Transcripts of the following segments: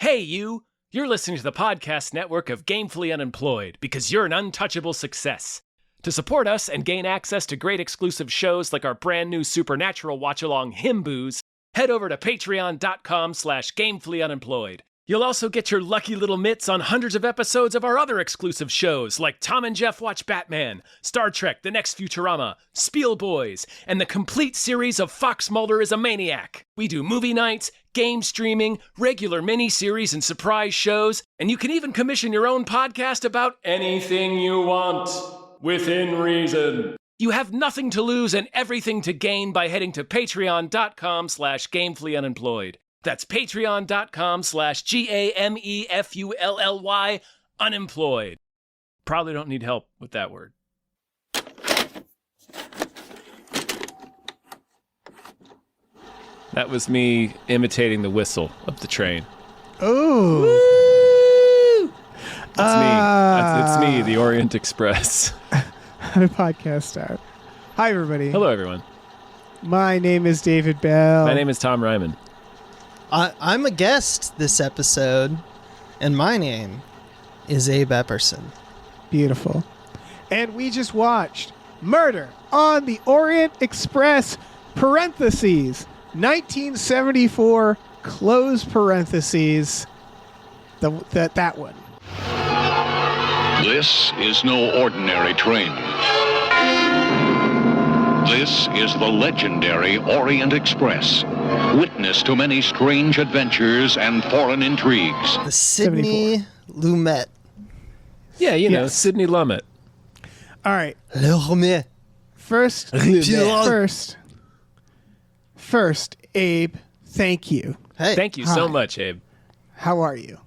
Hey, you! You're listening to the podcast network of Gamefully Unemployed because you're an untouchable success. To support us and gain access to great exclusive shows like our brand new Supernatural watch-along Himboos, head over to patreon.com/gamefullyunemployed. You'll also get your lucky little mitts on hundreds of episodes of our other exclusive shows like Tom and Jeff Watch Batman, Star Trek The Next Futurama, Spiel Boys, and the complete series of Fox Mulder is a Maniac. We do movie nights, game streaming, regular mini-series and surprise shows, and you can even commission your own podcast about anything you want, within reason. You have nothing to lose and everything to gain by heading to patreon.com/gamefullyunemployed. That's patreon.com/GAMEFULLY unemployed. Probably don't need help with that word. That was me imitating the whistle of the train. Oh. Woo! It's me, the Orient Express. How to podcast start. Hi, everybody. Hello, everyone. My name is David Bell. My name is Tom Ryman. I'm a guest this episode, and my name is Abe Epperson. Beautiful. And we just watched Murder on the Orient Express, parentheses, 1974, close parentheses, that one. This is no ordinary train. This is the legendary Orient Express. Witness to many strange adventures and foreign intrigues. The Sidney Lumet. Yeah, you know, Yes. Sidney Lumet. All right. Lumet. First, Abe, thank you. Hey. Thank you so much, Abe. How are you?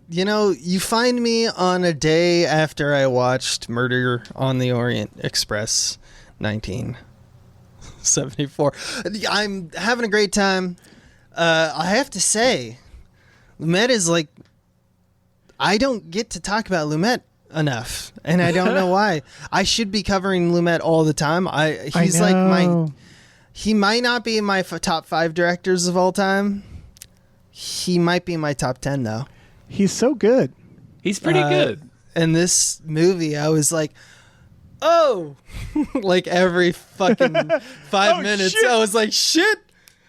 You find me on a day after I watched Murder on the Orient Express 1974. I'm having a great time. I have to say, Lumet is like, I don't get to talk about Lumet enough, and I don't know why. I should be covering Lumet all the time. He's like he might not be in my top 5 directors of all time. He might be in my top 10 though. He's so good. He's pretty good. In this movie, I was like, oh, like every fucking 5 minutes, shit. I was like, shit,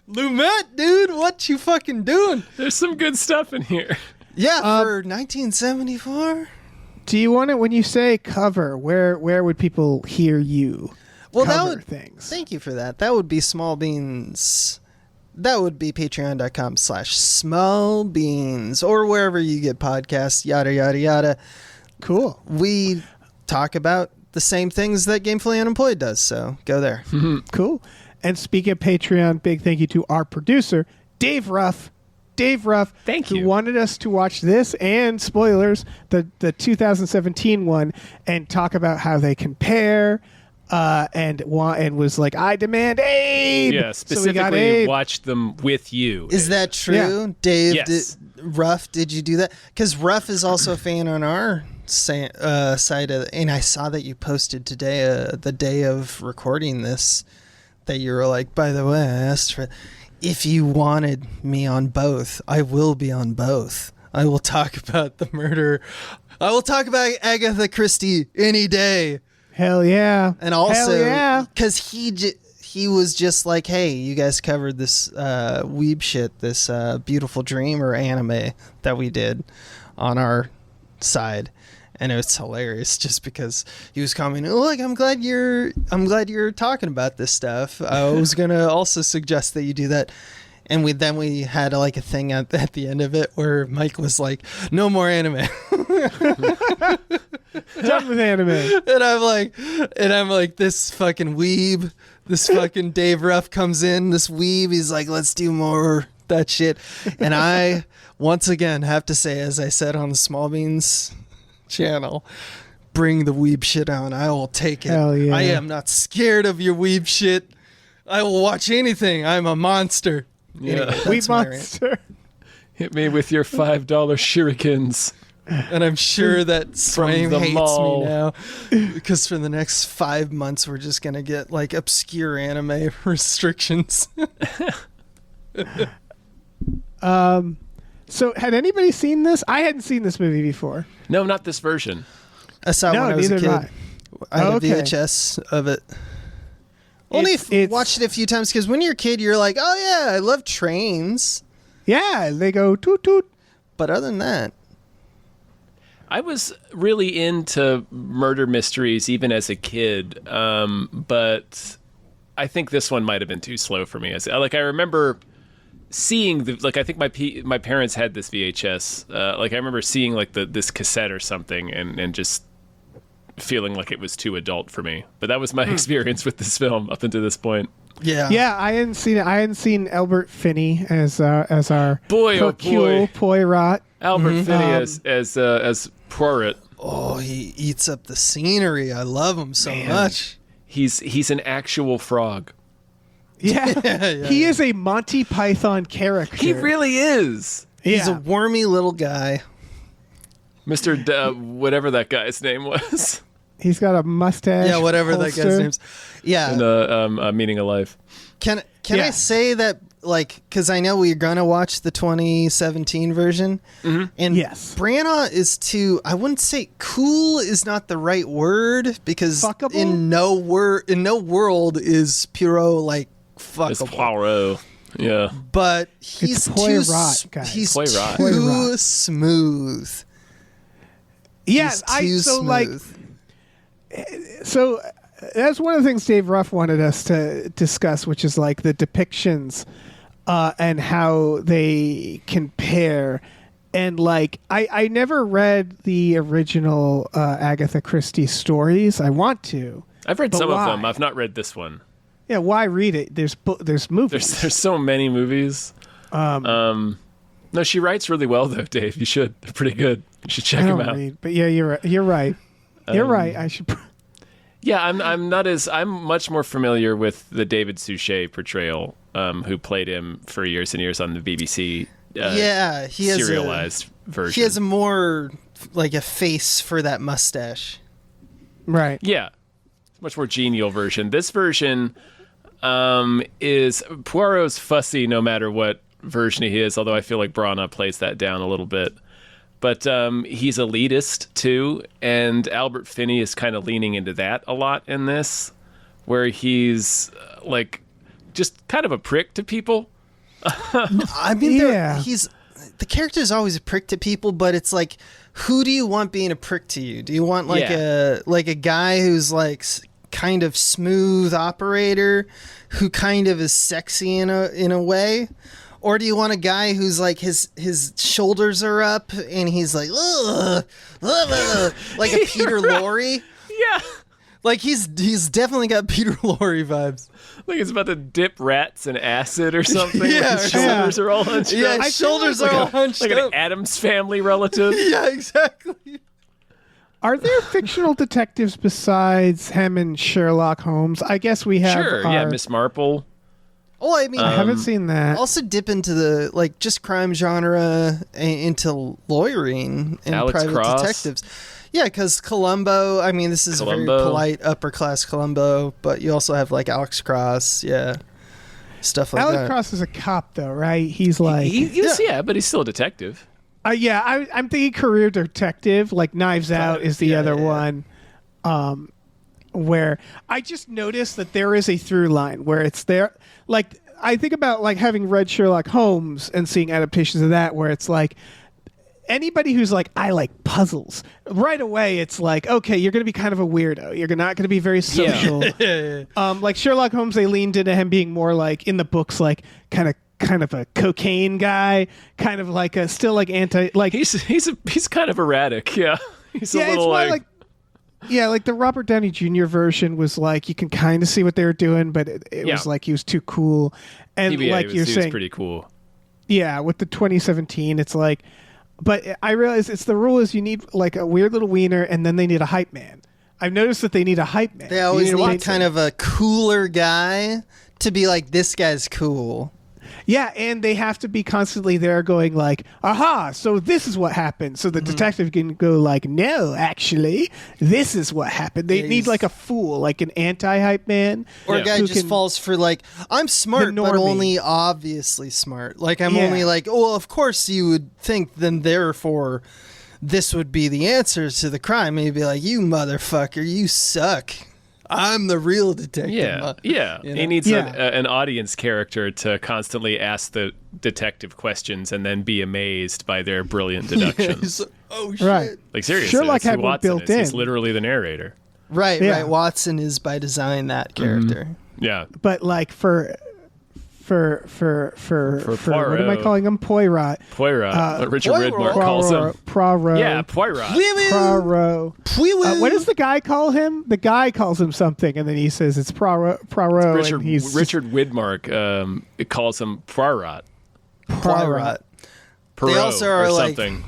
Lumet, dude, what you fucking doing? There's some good stuff in here. Yeah, for 1974. Do you want it when you say cover? Where would people hear you? Well, cover things. Thank you for that. That would be Small Beans. That would be patreon.com/smallbeans or wherever you get podcasts, yada, yada, yada. Cool. We talk about the same things that Gamefully Unemployed does, so go there. Cool. And speaking of Patreon, big thank you to our producer, Dave Ruff. Thank who you. wanted us to watch this and spoilers, the 2017 one, and talk about how they compare. And was like, I demand Abe. Yeah, So we got specifically Abe. watch them with you. Is that true? Yeah. Dave, Yes. Ruff, did you do that? Because Ruff is also a fan on our side of, and I saw that you posted today, the day of recording this, that you were like, by the way, I asked for, if you wanted me on both, I will be on both. I will talk about the murder. I will talk about Agatha Christie any day. Hell yeah. And also, Hell yeah. because he was just like, hey, you guys covered this weeb shit, this Beautiful Dream or anime that we did on our side. And it was hilarious just because he was commenting, look, I'm glad you're talking about this stuff. I was going to also suggest that you do that. And we had like a thing at the end of it where Mike was like, no more anime. Done with anime. And I'm like, this fucking weeb, this fucking Dave Ruff comes in, this weeb, he's like, let's do more that shit. And I, once again, have to say, as I said on the Small Beans channel, bring the weeb shit on. I will take it. Hell yeah. I am not scared of your weeb shit. I will watch anything. I'm a monster. Yeah. Anyway, We that's my rant. monster. Hit me with your $5 shurikens. And I'm sure that Swain the hates mall. me now because for the next 5 months we're just gonna get like obscure anime restrictions. So, had anybody seen this? I hadn't seen this movie before. No, not this version. I saw it No, when I was a neither kid. did I had Okay. a VHS of it. Only watched it a few times because when you're a kid, you're like, oh yeah, I love trains. Yeah, they go toot toot. But other than that, I was really into murder mysteries even as a kid, but I think this one might have been too slow for me. I remember seeing I think my parents had this VHS. I remember seeing this cassette or something, and just feeling like it was too adult for me. But that was my experience with this film up until this point. Yeah, I hadn't seen it. I hadn't seen Albert Finney as our Boy, oh Hercule boy. Poirot. Albert Finney as Poirot. oh, he eats up the scenery. I love him so much. He's an actual frog. Yeah, he is a Monty Python character. He really is. He's a Yeah. wormy little guy. Mr. Whatever that guy's name was. He's got a mustache. Yeah, whatever that holster. guy's name's. Yeah. In Meaning of Life. Can Yeah. I say that, because I know we're going to watch the 2017 version, and Yes. Branagh is I wouldn't say cool is not the right word, because Fuckable? in no world is Poirot It's fuckable. Poirot. Yeah. But he's Poirot, guys. he's Poirot. too Poirot. smooth. Yes, He's too smooth. So that's one of the things Dave Ruff wanted us to discuss, which is the depictions and how they compare. And I never read the original Agatha Christie stories. I want to. I've read But some why? of them. I've not read this one. Yeah, why read it? There's movies. There's so many movies. No, she writes really well though, Dave. You should. They're pretty good. You should check I them don't out. read, but yeah, you're right. You're right. You're right. I should. Yeah, I'm much more familiar with the David Suchet portrayal, who played him for years and years on the BBC. He has serialized version. He has a more a face for that mustache. Right. Yeah, much more genial version. This version is Poirot's fussy no matter what version he is, although I feel like Branagh plays that down a little bit. But he's elitist too, and Albert Finney is kind of leaning into that a lot in this, where he's just kind of a prick to people. I mean, Yeah. the character is always a prick to people, but it's who do you want being a prick to you? Do you want a guy who's kind of smooth operator, who kind of is sexy in a way? Or do you want a guy who's his shoulders are up and he's ugh, ugh, ugh, like a Peter Lorre? Yeah, He's definitely got Peter Lorre vibes. like he's about to dip rats in acid or something. Yeah, His shoulders are all hunched Yeah, up. his shoulders are all hunched like up. an Addams Family relative. Yeah, exactly. Are there fictional detectives besides him and Sherlock Holmes? I guess we have. Sure, yeah, Miss Marple. Oh, I mean, I haven't seen that. also dip into the just crime genre into lawyering and Alex private Cross. detectives. Yeah, because Columbo. I mean, this is a very Columbo. polite upper class Columbo, but you also have Alex Cross. Yeah, stuff like Alex that. Cross is a cop, though, right? He's Yeah, but he's still a detective. I'm thinking career detective. Knives Out is the other one. Where I just noticed that there is a through line where it's there. I think about having read Sherlock Holmes and seeing adaptations of that, where it's anybody who's I like puzzles, right away it's okay, you're going to be kind of a weirdo. You're not going to be very social. Sherlock Holmes, they leaned into him being more in the books, kind of a cocaine guy, kind of anti He's kind of erratic. Yeah, he's a little the Robert Downey Jr. version was you can kind of see what they were doing, but it was he was too cool. And he you're was saying, pretty cool. yeah, with the 2017, it's but I realize it's the rule is you need a weird little wiener, and then they need a hype man. I've noticed that they need a hype man. They always You need kind of a cooler guy to be this guy's cool. Yeah, and they have to be constantly there going like, aha, so this is what happened. So the detective can go like, no, actually, this is what happened. They need like a fool, like an anti-hype man. Or a guy who just can- falls for like, I'm smart, The but normie. only obviously smart. Like I'm Yeah. only like, oh, of course you would think, then therefore this would be the answer to the crime. And you'd be like, you motherfucker, you suck. I'm the real detective. Yeah. You know? He needs Yeah. an audience character to constantly ask the detective questions and then be amazed by their brilliant deductions. He's like, oh shit. Right. Like seriously, Sherlock that's who had one Watson built is. He's in. literally the narrator. Right, Yeah. right. Watson is by design that character. Yeah. But like for what am I Poirot. calling him? Poirot. Poirot. What Richard Poirot. Widmark calls him. Poirot. Yeah, Poirot. Poirot. Pwee-woo. What does the guy call him? The guy calls him something, and then he says it's Poirot. Richard and he's Richard Widmark it calls him Poirot. Poirot. Perot also are or like- something.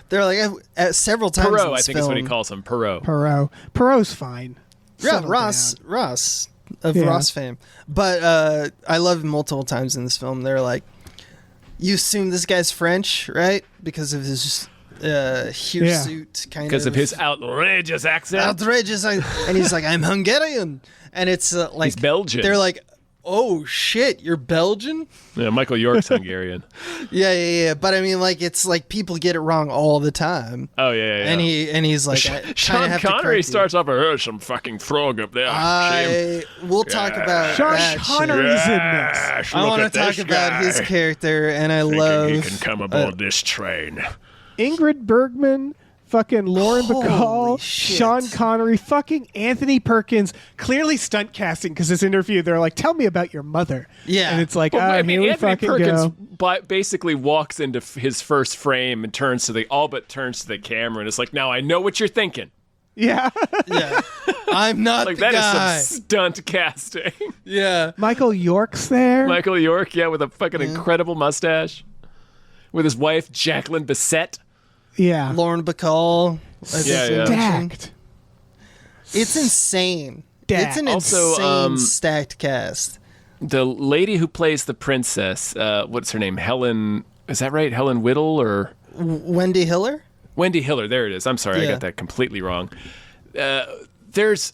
They're like several times in Perot, I this think is what he film- calls him. Perot. Poirot. Poirot's fine. Yeah, Settle Ross of Yeah. Ross fame. But I love him multiple times in this film. They're like, you assume this guy's French, right? Because of his hirsute kind of. Because of his outrageous accent. outrageous, and he's like, I'm Hungarian, and it's like He's Belgian. They're like, oh shit, you're Belgian? Yeah, Michael York's Hungarian. Yeah. But I mean, like, it's like people get it wrong all the time. Oh yeah. And he's like, I kinda Sean have to Connery correct you. starts off, "Oh, some fucking frog up there." Shame. We'll talk about Sean that Connery's shit. in this. Yes, I look want to at talk this about guy. his character, and I Thinking love. he can come aboard this train. Ingrid Bergman, fucking Lauren Holy Bacall, shit. Sean Connery, fucking Anthony Perkins. Clearly stunt casting because this interview, they're like, "Tell me about your mother." Yeah. and it's like, Well, I mean, here we Anthony fucking Perkins go. basically walks into his first frame and turns to the camera and it's like, "Now I know what you're thinking." Yeah, Yeah, I'm not Like the that is guy. some stunt casting. Yeah, Michael York's there. Michael York, yeah, with a fucking incredible mustache, with his wife Jacqueline Bisset. Yeah, Lauren Bacall. Yeah. stacked. It's insane. Stacked. It's an Also, insane stacked cast. The lady who plays the princess, what's her name? Helen, is that right? Helen Whittle or Wendy Hiller. Wendy Hiller? There it is. I'm sorry, I Yeah. got that completely wrong. There's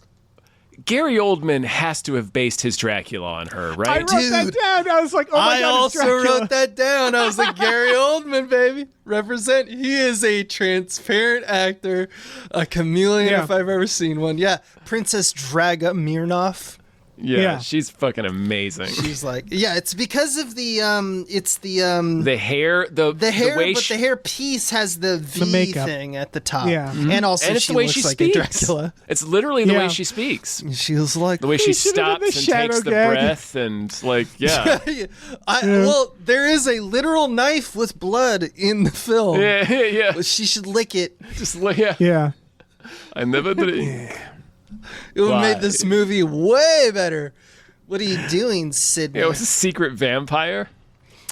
Gary Oldman has to have based his Dracula on her, I right? wrote that Dude. down. I was like, "Oh my I god!" it's also Dracula. wrote that down. I was like, Gary Oldman, baby, represent. He is a transparent actor, a chameleon Yeah. if I've ever seen one. Yeah, Princess Draga Mirnoff. Yeah, Yeah. she's fucking amazing. She's like, yeah, it's because of the The hair, the hair, way but she, the hair piece has the V makeup. thing at the top. Yeah. And also and it's she the way looks she like speaks. a Dracula. It's literally the Yeah. way she speaks. She was like, The way she should've done stops the and shadow takes the gag. breath and like, yeah. Well, there is a literal knife with blood in the film. yeah. She should lick it. Just yeah. Yeah, I never did. It would have Why? made this movie way better. What are you doing, Sydney? It was a secret vampire.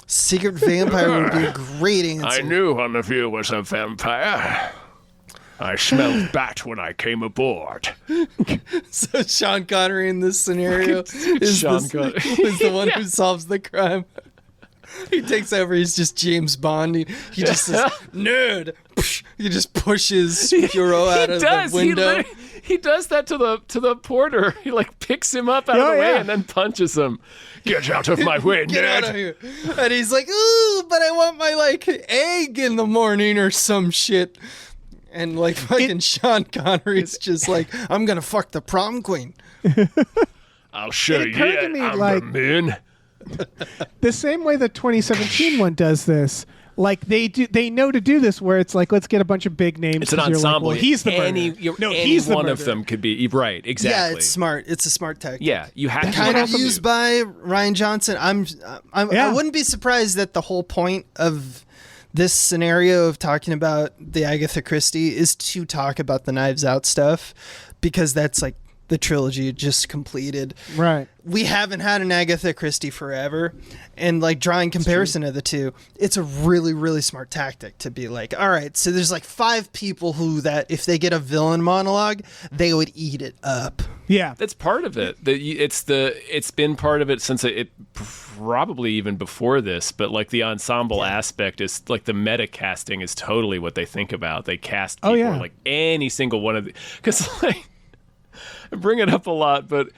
Secret Vampire would be a great answer. I knew one of you was a vampire. I smelled bat when I came aboard. So Sean Connery in this scenario is Sean Connery. is the one Yeah. who solves the crime. He takes over. He's just James Bond. He just says, "Nerd." He just pushes Puro out of the window. He does that to the porter. He like picks him up out of Oh, the way yeah. and then punches him. Get out of my way, Get out nerd. of here! And he's like, "Ooh, but I want my like egg in the morning or some shit." And like fucking Sean Connery's just like, "I'm gonna fuck the prom queen." I'll show It you. occurred to me, I'm like- the man. the same way the 2017 one does this. Like they know to do this, where it's like, let's get a bunch of big names. It's an 'cause you're like, ensemble. well, he's the any, murderer. No, any he's the one of murderer. them could be right. Exactly. Yeah, it's smart. It's a smart tactic. Yeah, you have to Kind of have used to. by Ryan Johnson. I Yeah. wouldn't be surprised that the whole point of this scenario of talking about the Agatha Christie is to talk about the Knives Out stuff, because that's like the trilogy just completed. Right. We haven't had an Agatha Christie forever, and like drawing comparison of the two, it's a really, really smart tactic to be like, all right, so there's like 5 people who that if they get a villain monologue, they would eat it up. Yeah. That's part of it. It's been part of it since it probably even before this, but like the ensemble aspect is like the meta casting is totally what they think about. They cast people like any single one of the, because like I bring it up a lot, but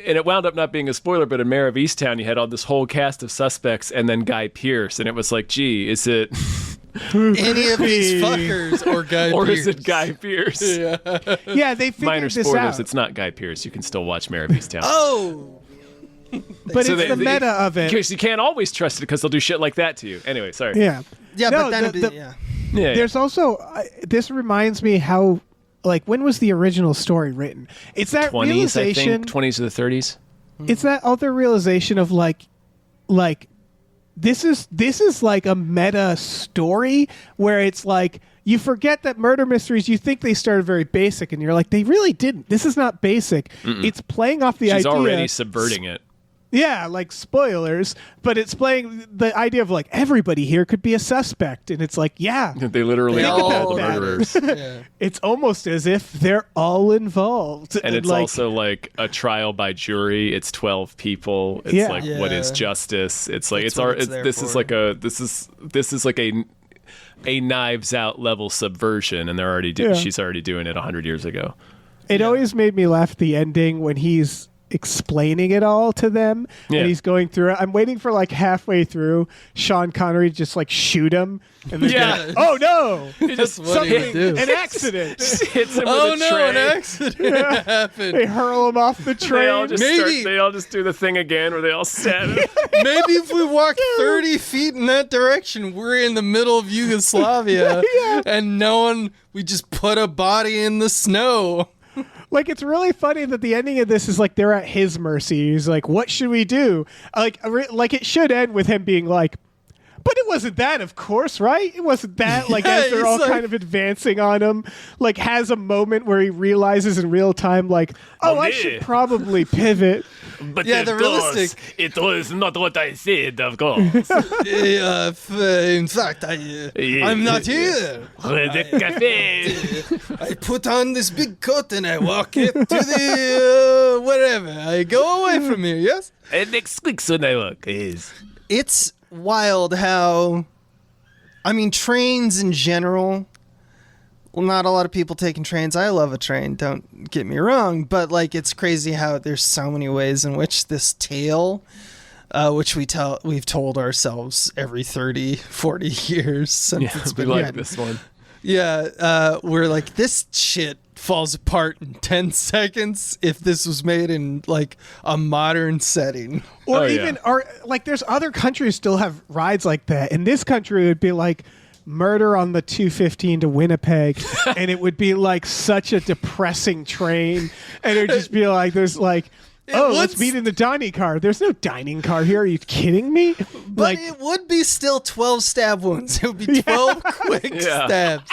and it wound up not being a spoiler, but in Mayor of Easttown, you had all this whole cast of suspects and then Guy Pearce, and it was like, gee, is it any of these fuckers or Guy or Pearce? Is it Guy Pearce? Yeah, they figured Minor this spoilers. out. It's not Guy Pearce. You can still watch Mayor of Easttown. Oh, but So it's the meta of it. Because you can't always trust it because they'll do shit like that to you. Anyway, sorry. Yeah. yeah, No, but then the- Yeah. There's also this reminds me how like when was the original story written? It's that 20s, I realization. think. 20s or the 30s. It's that other realization of like this is like a meta story where it's like you forget that murder mysteries, you think they started very basic and you're like, they really didn't. This is not basic. It's playing off the She's idea. already subverting it. Yeah, like spoilers, but it's playing the idea of like everybody here could be a suspect, and it's like, yeah, They literally They are all all the matter. murderers. Yeah. it's almost as if they're all involved. And it's like, also like a trial by jury. It's 12 people. It's Yeah. like what is Yeah. justice? It's like That's it's what our it's there this is for. like this is like a Knives Out level subversion, and they're already Yeah. she's already doing it 100 years ago. It always made me laugh at the ending when he's explaining it all to them Yeah. and he's going through it. I'm waiting for like halfway through Sean Connery to just like shoot him and then Yeah. be like, oh no, That's what something, he would do. an accident. Hits him Oh with a no, tray. an accident happened. They hurl him off the They all train. just Maybe- they all just do the thing again where they all stand. Maybe if we walk 30 feet in that direction, we're in the middle of Yugoslavia, and we just put a body in the snow. Like, it's really funny that the ending of this is like they're at his mercy. He's like, what should we do? Like it should end with him being like, but it wasn't that, of course, right? It wasn't that. Like, Yeah, as they're he's all like- kind of advancing on him, like, has a moment where he realizes in real time, like, oh, I yeah. should probably pivot. But Yeah, the realistic- it was not what I said, of course. In fact, I'm not here. The cafe. I put on this big coat and I walk it to the wherever. I go away from here, yes? And next week's when I work is. It's wild how, I mean, trains in general. Well, not a lot of people taking trains. I love a train, don't get me wrong, but like it's crazy how there's so many ways in which this tale, which we've told ourselves every 30, 40 years since Yeah, it's we been like written. this one. Yeah, we're like, this shit falls apart in 10 seconds if this was made in like a modern setting. Or Oh, yeah. even, or like, there's other countries still have rides like that. In this country, it would be like murder on the 215 to Winnipeg, and it would be like such a depressing train, and it would just be like, there's like, oh, let's would- meet in the dining car. There's no dining car here. Are you kidding me? But Like, it would be still 12 stab wounds. It would be 12 quick Yeah. stabs.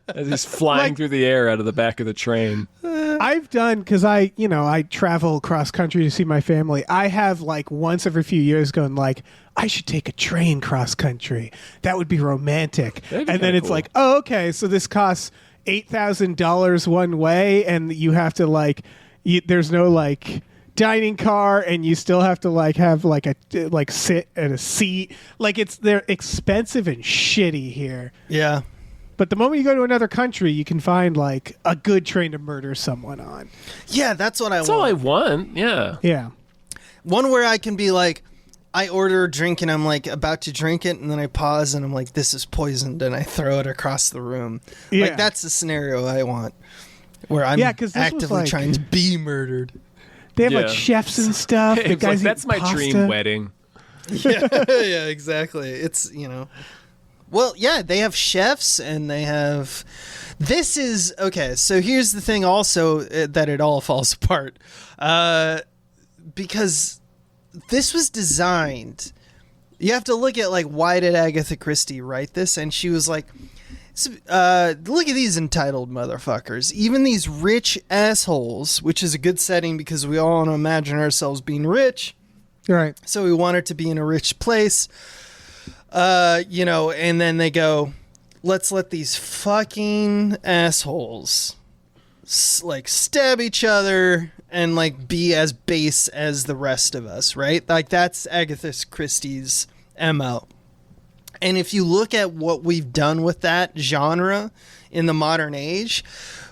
As he's flying Like- through the air out of the back of the train. I've done, because I travel cross country to see my family. I have like once every few years gone like, I should take a train cross country. That would be romantic. That'd be And then kinda it's cool. like, oh, okay, so this costs $8,000 one way, and you have to like, there's no like dining car, and you still have to like have like sit at a seat. Like they're expensive and shitty here. Yeah. But the moment you go to another country, you can find like a good train to murder someone on. Yeah, that's what I That's want. all I want. Yeah. Yeah. One where I can be like, I order a drink and I'm like about to drink it, and then I pause and I'm like, this is poisoned, and I throw it across the room. Yeah. Like, that's the scenario I want. Where I'm 'cause this was, actively like- trying to be murdered. They have Yeah. like chefs and stuff. The It's like, guys that's eat my pasta. dream wedding. Yeah, exactly. It's, well, yeah, they have chefs and they have. This is okay. So here's the thing, also that it all falls apart, because this was designed. You have to look at like, why did Agatha Christie write this? And she was like, Look at these entitled motherfuckers. Even these rich assholes, which is a good setting because we all want to imagine ourselves being rich. Right. So we want it to be in a rich place. And then they go, let's let these fucking assholes stab each other and be as base as the rest of us, right? That's Agatha Christie's MO. And if you look at what we've done with that genre in the modern age,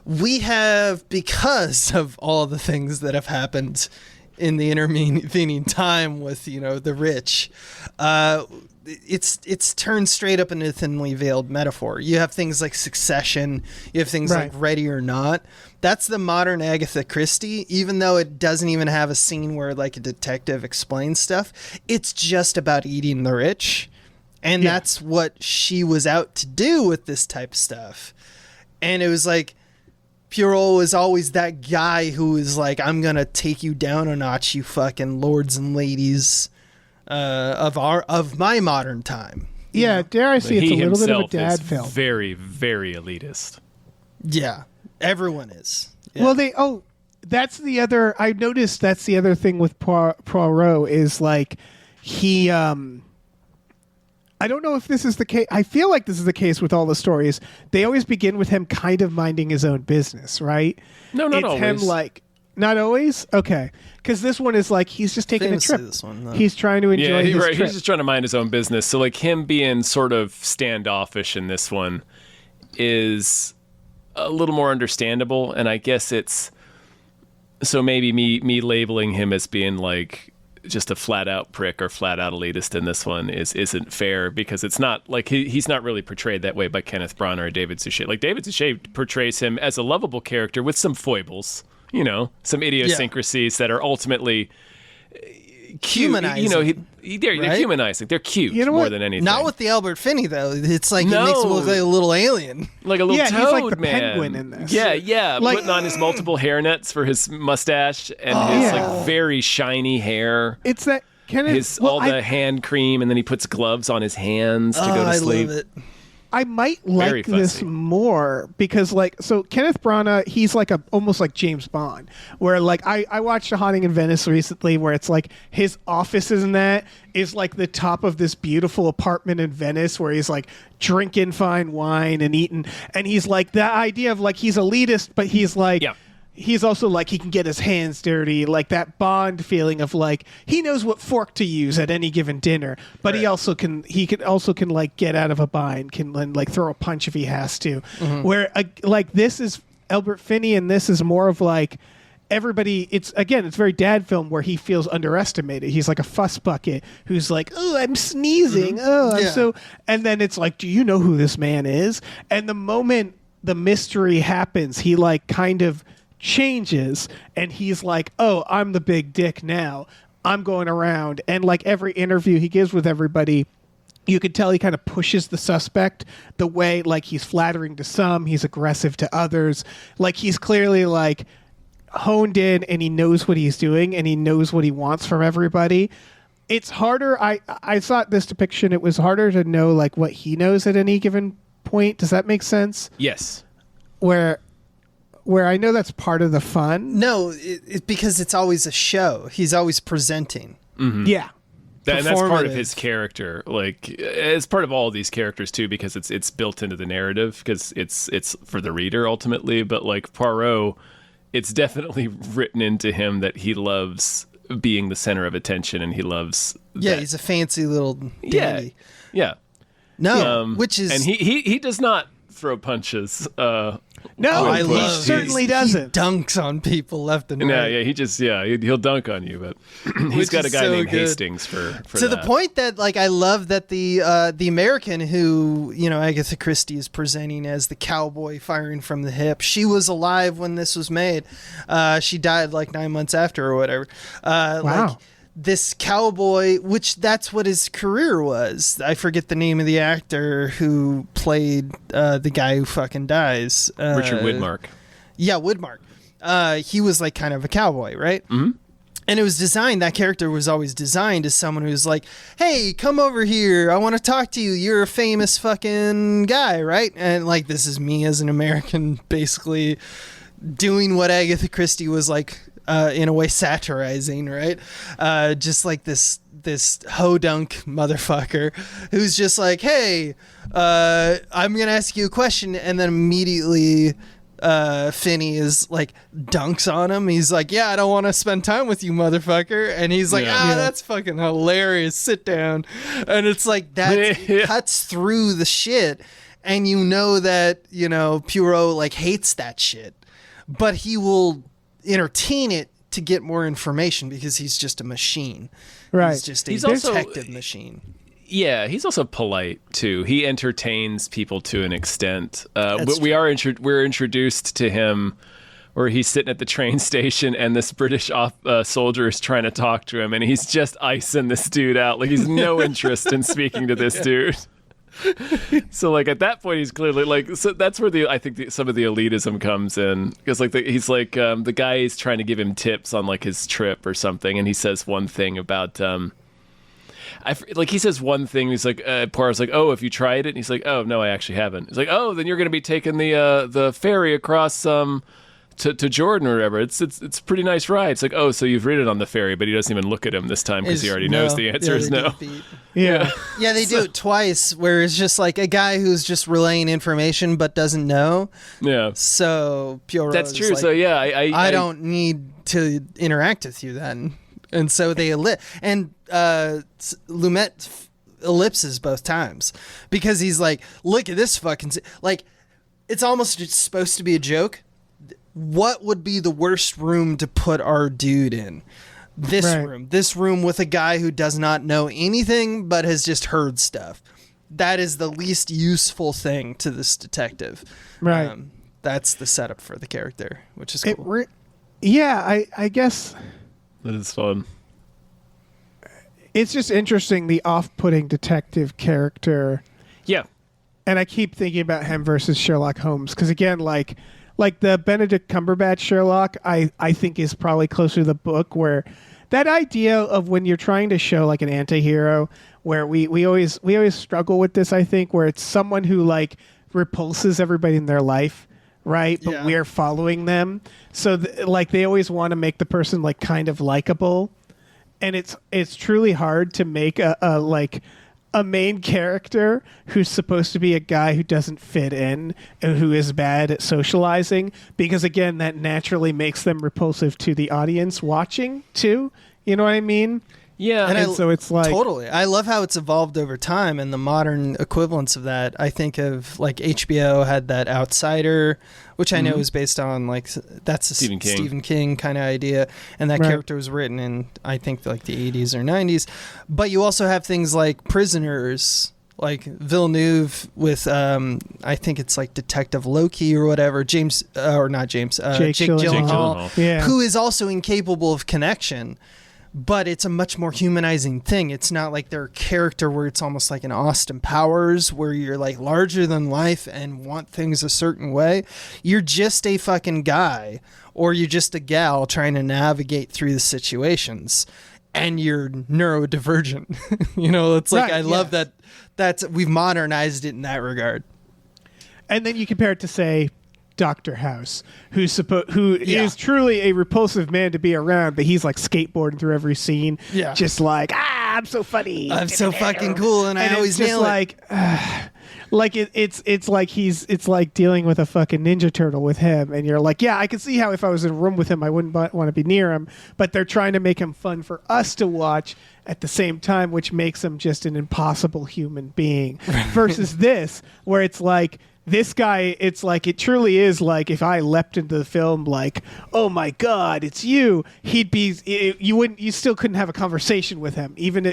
we have, because of all the things that have happened in the intervening time with, the rich, it's turned straight up into a thinly veiled metaphor. You have things like Succession, you have things like Ready or Not. That's the modern Agatha Christie, even though it doesn't even have a scene where a detective explains stuff. It's just about eating the rich. And that's what she was out to do with this type of stuff. And it was Pierrot was always that guy who was I'm going to take you down a notch, you fucking lords and ladies of my modern time. Yeah, dare I say it's a little bit of a dad is film. Very, very elitist. Yeah, everyone is. Yeah. Well, that's the other, I noticed that's the other thing with Poirot is he, I don't know if this is the case. I feel like this is the case with all the stories. They always begin with him kind of minding his own business, right? No, not it's always. Him not always? Okay. Because this one is he's just taking Famously a trip. this one, no. He's trying to enjoy his trip. He's just trying to mind his own business. So him being sort of standoffish in this one is a little more understandable. And I guess it's, so maybe me labeling him as being just a flat out prick or flat out elitist in this one isn't fair, because it's not he's not really portrayed that way by Kenneth Branagh or David Suchet. David Suchet portrays him as a lovable character with some foibles, some idiosyncrasies that are ultimately cute. Humanizing. They're humanizing. They're cute more than anything. Not with the Albert Finney though. It's it makes him look like a little alien, like a little toad, he's like the man. penguin in this. Yeah, putting on his multiple hairnets for his mustache and his very shiny hair. It's that Kenneth. The hand cream, and then he puts gloves on his hands to go to sleep. I love it. I might like this more because so Kenneth Branagh, he's almost like James Bond, where I watched A Haunting in Venice recently, where it's his offices and that is the top of this beautiful apartment in Venice where he's drinking fine wine and eating, and he's that idea of he's elitist, but he's he's also he can get his hands dirty, that Bond feeling of he knows what fork to use at any given dinner, but he also can get out of a bind, can throw a punch if he has to. Mm-hmm. Where this is Albert Finney, and this is more of everybody. It's very dad film where he feels underestimated. He's like a fuss bucket who's oh, I'm sneezing. Mm-hmm. Oh, I'm so. And then it's do you know who this man is? And the moment the mystery happens, he kind of changes, and he's oh, I'm the big dick now. I'm going around, and every interview he gives with everybody, you could tell he kind of pushes the suspect the way he's flattering to some, he's aggressive to others. He's clearly honed in, and he knows what he's doing, and he knows what he wants from everybody. It's harder. I thought this depiction, it was harder to know what he knows at any given point. Does that make sense? Yes. Where I know that's part of the fun. No, it's because it's always a show. He's always presenting. Mm-hmm. Yeah. And that's part of his character. It's part of all of these characters too, because it's built into the narrative, because it's for the reader ultimately. But Poirot, it's definitely written into him that he loves being the center of attention, and he loves. Yeah, he's a fancy little dandy. Yeah. No, which is, and he does not throw punches. No, I he love certainly doesn't. He dunks on people left and right. He'll dunk on you, but he's got a guy named Hastings for to that. the point that I love that the American who Agatha Christie is presenting as the cowboy firing from the hip. She was alive when this was made. She died 9 months after or whatever. Wow. This cowboy, which that's what his career was. I forget the name of the actor who played the guy who fucking dies. Richard Widmark. Yeah, Widmark. He was kind of a cowboy, right? Mm-hmm. And it was designed, that character was always designed as someone who's like, hey, come over here. I want to talk to you. You're a famous fucking guy, right? And like, this is me as an American basically doing what Agatha Christie was like, in a way satirizing, right? Just like this ho-dunk motherfucker who's just like, hey, I'm going to ask you a question. And then immediately Finney is like dunks on him. He's like, yeah, I don't want to spend time with you, motherfucker. And he's like, that's fucking hilarious. Sit down. And it's like that cuts through the shit. And you know that, you know, Poirot like hates that shit, but he will entertain it to get more information because he's just a machine. Right. He's just a detective machine. Yeah, he's also polite too. He entertains people to an extent. But we're introduced to him where he's sitting at the train station and this British soldier is trying to talk to him, and he's just icing this dude out. Like, he's no interest in speaking to this dude. So like at that point he's clearly like, so that's where I think some of the elitism comes in, because like he's like the guy is trying to give him tips on like his trip or something, and he says one thing about he says one thing. He's like, Poirot's like, oh, have you tried it? And he's like, oh, no, I actually haven't. He's like, oh, then you're going to be taking the ferry across to Jordan or whatever. It's a pretty nice ride. It's like, oh, so you've ridden on the ferry, but he doesn't even look at him this time because he already knows the answer is no. Yeah. Yeah, they do it twice where it's just like a guy who's just relaying information but doesn't know. Yeah. So Poirot That's is true. like, So yeah, I don't need to interact with you then. And so they and Lumet ellipses both times because he's like, look at this fucking like, it's almost supposed to be a joke. What would be the worst room to put our dude in? This room with a guy who does not know anything but has just heard stuff. That is the least useful thing to this detective. Right. That's the setup for the character, which is cool. I guess that is fun. It's just interesting, the off-putting detective character. Yeah. And I keep thinking about him versus Sherlock Holmes, because again, like the Benedict Cumberbatch Sherlock, I think is probably closer to the book, where that idea of when you're trying to show like an anti-hero, where we always struggle with this, I think, where it's someone who like repulses everybody in their life, right? But we're following them. So like they always want to make the person like kind of likable. And it's truly hard to make a main character who's supposed to be a guy who doesn't fit in and who is bad at socializing, because again, that naturally makes them repulsive to the audience watching too. You know what I mean? Yeah. And so it's like, totally. I love how it's evolved over time, and the modern equivalents of that. I think of like HBO had that Outsider, which I know is based on like that's a Stephen King kind of idea, and that character was written in I think like the 80s or 90s. But you also have things like Prisoners, like Villeneuve with I think it's like Detective Loki or whatever, Jake Gyllenhaal, who is also incapable of connection. But it's a much more humanizing thing. It's not like their character where it's almost like an Austin Powers where you're like larger than life and want things a certain way. You're just a fucking guy, or you're just a gal trying to navigate through the situations, and you're neurodivergent. You know, it's like, I love that we've modernized it in that regard. And then you compare it to, say, Dr. House, who is truly a repulsive man to be around, but he's like skateboarding through every scene, just like, I'm so funny, I'm so fucking cool, and I always nail it. Like it's like dealing with a fucking Ninja Turtle with him, and you're like, yeah, I can see how if I was in a room with him, I wouldn't want to be near him, but they're trying to make him fun for us to watch at the same time, which makes him just an impossible human being. Versus this, where it's like, this guy, it's like, it truly is like if I leapt into the film like, oh my God, it's you, you still couldn't have a conversation with him. Even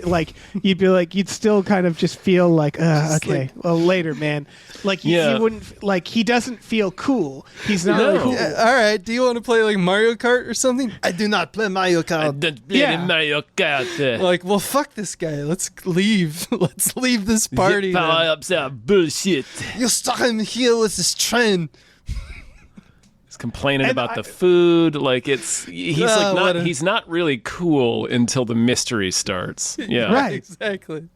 you'd still kind of just feel like, okay, well, later, man. Like, he wouldn't, like, he doesn't feel cool. He's not cool. All right, do you want to play like Mario Kart or something? I do not play Mario Kart. I don't play Mario Kart. Like, well, fuck this guy. Let's leave. Let's leave this party. Power-ups are bullshit. You're stuck in here with this train. He's complaining And about the food. Like he's not really cool until the mystery starts. Yeah. Right. Exactly.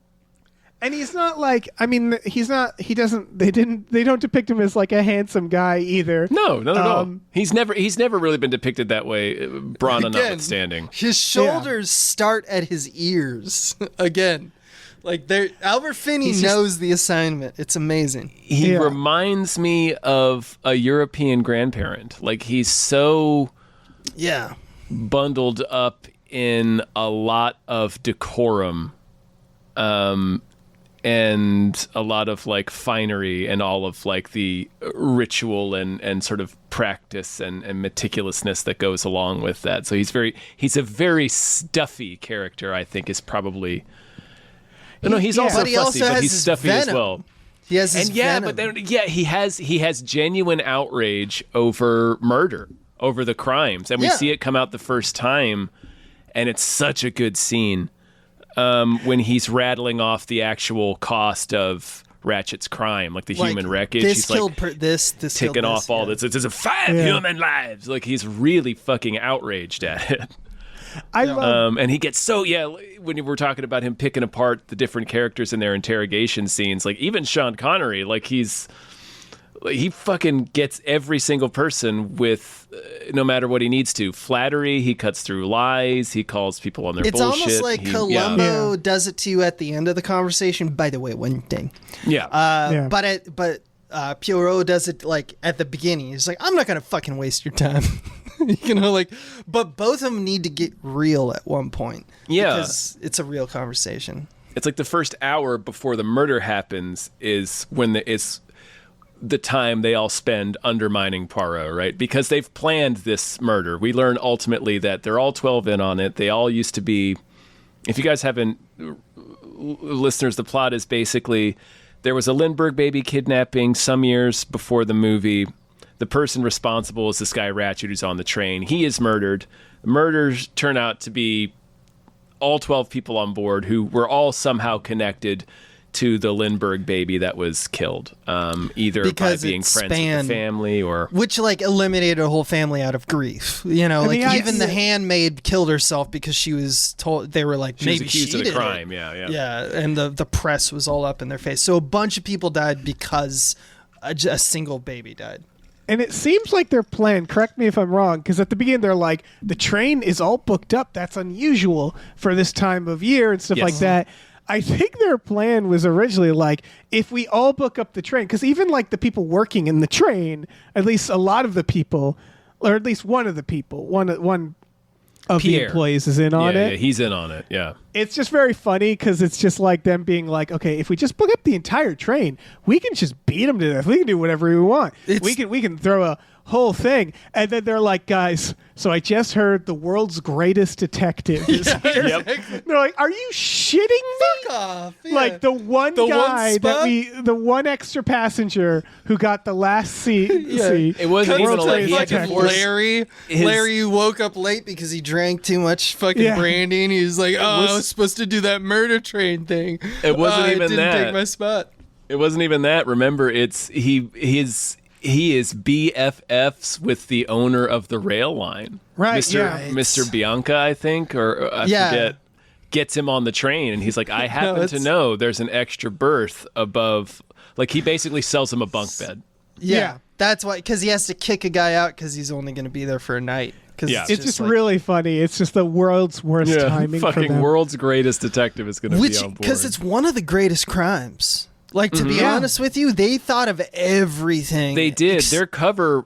And he's not like, I mean, he's not, he doesn't, they don't depict him as like a handsome guy either. No, not at all. He's never really been depicted that way, Brana notwithstanding. His shoulders start at his ears. Again. Like, Albert Finney knows the assignment. It's amazing. He reminds me of a European grandparent. Like, he's so bundled up in a lot of decorum. And a lot of like finery and all of like the ritual and sort of practice and meticulousness that goes along with that. So he's a very stuffy character, I think, is probably. No, he's also fussy, but he's stuffy as well. He has his venom. But then he has genuine outrage over murder, over the crimes, and we see it come out the first time, and it's such a good scene. When he's rattling off the actual cost of Ratchet's crime, like the human wreckage. This he's killed like this ticking off all this. It's 5 human lives. Like he's really fucking outraged at it. I love, and he gets so when you were talking about him picking apart the different characters in their interrogation scenes, like even Sean Connery, like he fucking gets every single person with no matter what he needs to. Flattery, he cuts through lies, he calls people on their bullshit. It's almost like Columbo does it to you at the end of the conversation. By the way, one thing. But Poirot does it like at the beginning. He's like, I'm not gonna fucking waste your time. But both of them need to get real at one point. Yeah. Because it's a real conversation. It's like the first hour before the murder happens is when it's the time they all spend undermining Poirot, right? Because they've planned this murder. We learn ultimately that they're all 12 in on it. They all used to be, if you guys haven't, listeners, the plot is basically there was a Lindbergh baby kidnapping some years before the movie. The person responsible is this guy Ratchet who's on the train. He is murdered. The murders turn out to be all 12 people on board who were all somehow connected to the Lindbergh baby that was killed, either because by being friends with the family or... Which, like, eliminated a whole family out of grief. You know, even the handmaid killed herself because she was told... They were like, maybe she was accused of the crime, Yeah, and the press was all up in their face. So a bunch of people died because a single baby died. And it seems like their plan, correct me if I'm wrong, because at the beginning they're like, the train is all booked up. That's unusual for this time of year and stuff like that. I think their plan was originally like, if we all book up the train, because even like the people working in the train, at least a lot of the people, or at least one of the people, one of Pierre. the employees is in on it. Yeah, he's in on it, yeah. It's just very funny because it's just like them being like, okay, if we just book up the entire train, we can just beat them to death. We can do whatever we want. We can throw a whole thing. And then they're like, guys, so I just heard the world's greatest detective is here. Yep. They're like, are you shitting me? Fuck off. Yeah. Like the one extra passenger who got the last seat. It wasn't even like he had to force Larry woke up late because he drank too much fucking brandy, and he was like, I was supposed to do that murder train thing. It wasn't even I didn't take my spot. It wasn't even that. Remember, it's he is BFFs with the owner of the rail line. Right, Mr. Bianca, I think, or I forget, gets him on the train, and he's like, I happen to know there's an extra berth above. Like, he basically sells him a bunk bed. Yeah. That's why, because he has to kick a guy out because he's only going to be there for a night. It's just like, really funny. It's just the world's worst timing. Fucking world's greatest detective is going to be on board. Because it's one of the greatest crimes. Like, to be honest with you, they thought of everything. They did. Their cover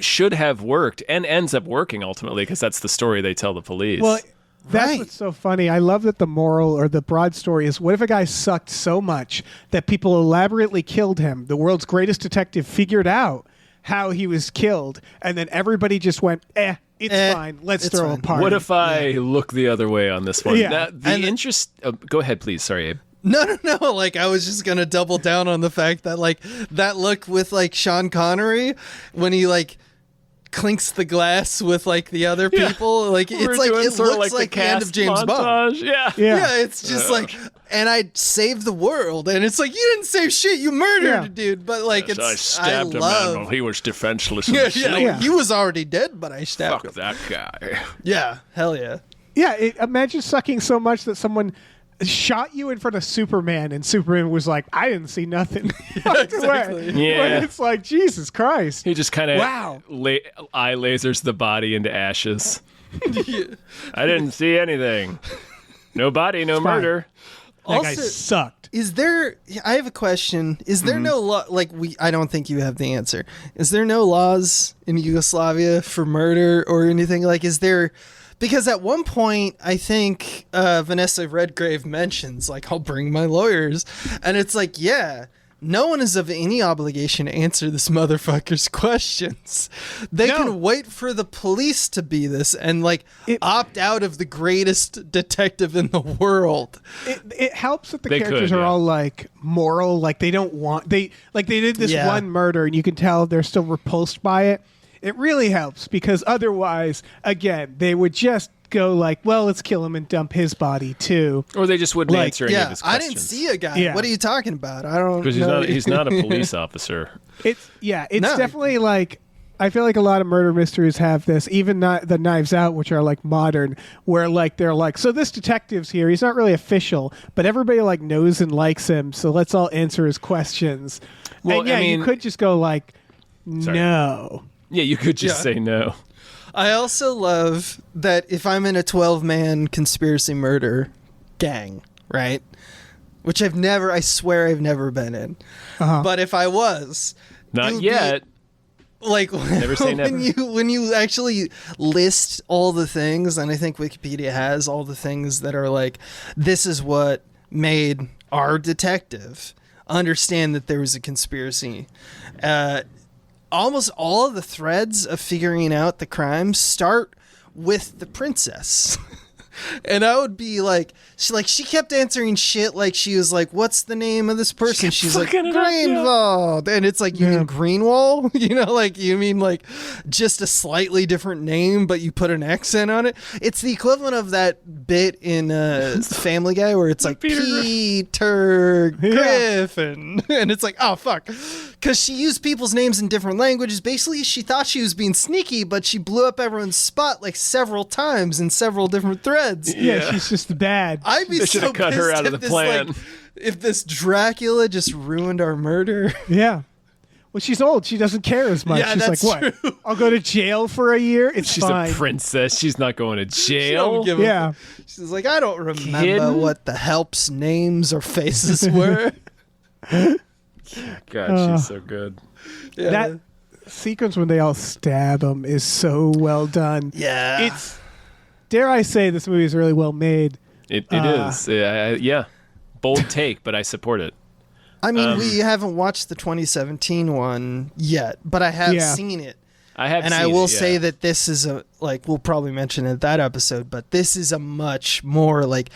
should have worked and ends up working ultimately because that's the story they tell the police. Well, that's what's so funny. I love that the moral or the broad story is, what if a guy sucked so much that people elaborately killed him? The world's greatest detective figured out how he was killed, and then everybody just went, it's fine. Let's throw a party. What if I look the other way on this one? Yeah. Go ahead, please. Sorry, Abe. No. Like, I was just gonna double down on the fact that, like, that look with like Sean Connery when he like clinks the glass with like the other people. Like We're it's like doing it sort of looks like the end cast of James Bond. montage. Yeah. Yeah, it's just like, and I saved the world, and it's like, you didn't save shit, you murdered a dude, but like Yes, I it's stabbed a man while he was defenseless. And he was already dead, but I stabbed Fuck him. that guy. Yeah, hell yeah. Yeah, imagine sucking so much that someone shot you in front of Superman, and Superman was like, I didn't see nothing. exactly. Yeah. But it's like, Jesus Christ. He just kind of Wow. eye lasers the body into ashes. I didn't see anything. No body, no fine. murder. That guy Also- sucked. Is there? I have a question. Is there no law? Like I don't think you have the answer. Is there no laws in Yugoslavia for murder or anything? Like, is there? Because at one point, I think Vanessa Redgrave mentions, like, I'll bring my lawyers. And it's like, yeah, no one is of any obligation to answer this motherfucker's questions. They No. can wait for the police to be this and, like, opt out of the greatest detective in the world. It helps that the They characters could, are yeah. all like moral, like they don't want they did this Yeah. one murder and you can tell they're still repulsed by it. It really helps because otherwise, again, they would just go like, well, let's kill him and dump his body too. Or they just wouldn't Like, answer any of Yeah, his I questions. didn't see a guy. Yeah. What are you talking about? I don't Because know. he's not a police officer. It's No. definitely like I feel like a lot of murder mysteries have this, even not the Knives Out, which are like modern, where like they're like, so this detective's here. He's not really official, but everybody like knows and likes him. So let's all answer his questions. Well, and yeah, I mean- you could just go like, Sorry. no. Yeah, you could just Yeah. say no. I also love that if I'm in a 12-man conspiracy murder gang, right? Which I swear I've never been in. But if I was, it Not would be- yet. like Never say never. when you actually list all the things, and I think Wikipedia has all the things that are like, this is what made our detective understand that there was a conspiracy. Almost all of the threads of figuring out the crimes start with the princess. And I would be like, she kept answering shit like she was like, what's the name of this person? She's like, fucking it up, yeah. Greenwald. And it's like, you mean Greenwald? You know, like, you mean like just a slightly different name, but you put an accent on it? It's the equivalent of that bit in Family Guy where it's like, Peter Griffin. And it's like, oh, fuck. Because she used people's names in different languages. Basically, she thought she was being sneaky, but she blew up everyone's spot like several times in several different threads. Yeah, she's just bad. I'd be They so should've cut her pissed out of if the this, plan. like, if this Dracula just ruined our murder. Yeah. Well, she's old. She doesn't care as much. Yeah, she's that's like, what? true. I'll go to jail for a year. It's She's fine. a princess. She's not going to She jail. don't give a Yeah. fuck. She's like, I don't remember Kidding? what the help's names or faces were. God, she's so good. Yeah. That sequence when they all stab him is so well done. Yeah. It's, dare I say, this movie is really well made. It is. Yeah. Bold take, but I support it. I mean, we haven't watched the 2017 one yet, but I have Yeah. seen it. I have And seen I will it, say yeah. that this is we'll probably mention it that episode, but this is a much more like,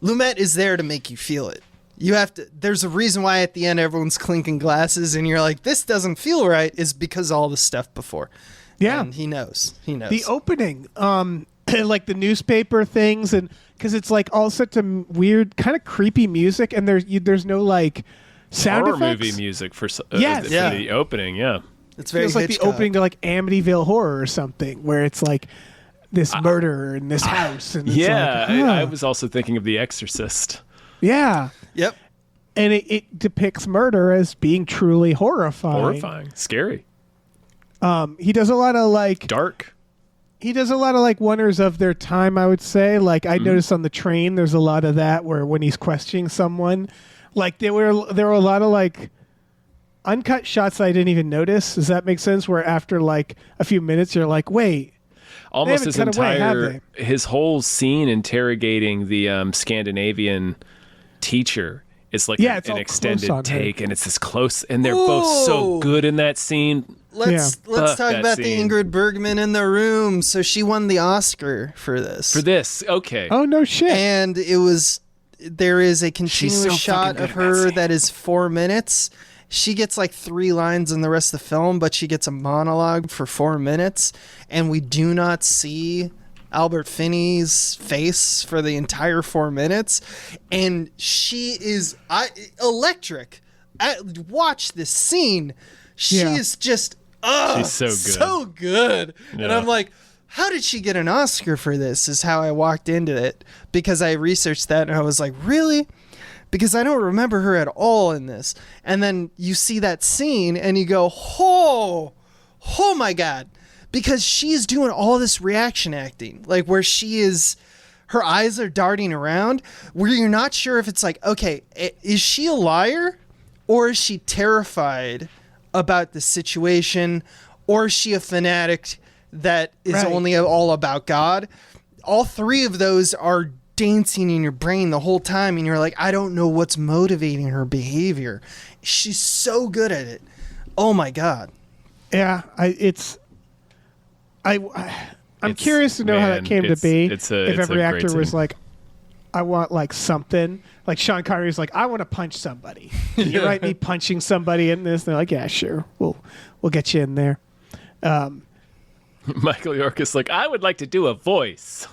Lumet is there to make you feel it. You have to, there's a reason why at the end everyone's clinking glasses and you're like, this doesn't feel right, is because all the stuff before. Yeah. And he knows. The opening, like the newspaper things, and because it's like all set to weird, kind of creepy music, and there's no like sound horror effects. movie music for Yes. for Yeah. the opening. Yeah. It's very Feels like Hitchcock. the opening to like Amityville Horror or something, where it's like this murder in this house. And it's Yeah. like, I was also thinking of The Exorcist. yeah. Yep. And it depicts murder as being truly horrifying. Horrifying. Scary. He does a lot of like Dark. he does a lot of like wonders of their time, I would say. Like Mm-hmm. I noticed on the train there's a lot of that where when he's questioning someone, like there were a lot of like uncut shots I didn't even notice. Does that make sense? Where after like a few minutes you're like, wait, Almost haven't his cut away, have entire his whole scene interrogating the Scandinavian teacher is like Yeah, it's an all extended close on her. take, and it's this close, and they're both so Whoa. good in that scene. Let's Fuck talk that about the scene. Ingrid Bergman in the room. So she won the Oscar for this. Okay. oh no shit. And there is a continuous so shot fucking of good in that her scene. that is 4 minutes, she gets like 3 lines in the rest of the film, but she gets a monologue for 4 minutes, and we do not see Albert Finney's face for the entire 4 minutes, and she is electric. Watch this scene. She is just she's so good. So good. Yeah. And I'm like, how did she get an Oscar for this? Is how I walked into it, because I researched that and I was like, really? Because I don't remember her at all in this. And then you see that scene and you go, oh my God. Because she's doing all this reaction acting, like where she is, her eyes are darting around, where you're not sure if it's like, okay, is she a liar, or is she terrified about the situation, or is she a fanatic that is only all about God? All 3 of those are dancing in your brain the whole time, and you're like, I don't know what's motivating her behavior. She's so good at it. Oh my God. Yeah, I'm curious to know how that came to be. If every actor was like, I want like something. Like Sean Connery's like, I want to punch somebody. Can you write me punching somebody in this? And they're like, yeah, sure. We'll get you in there. Michael York is like, I would like to do a voice.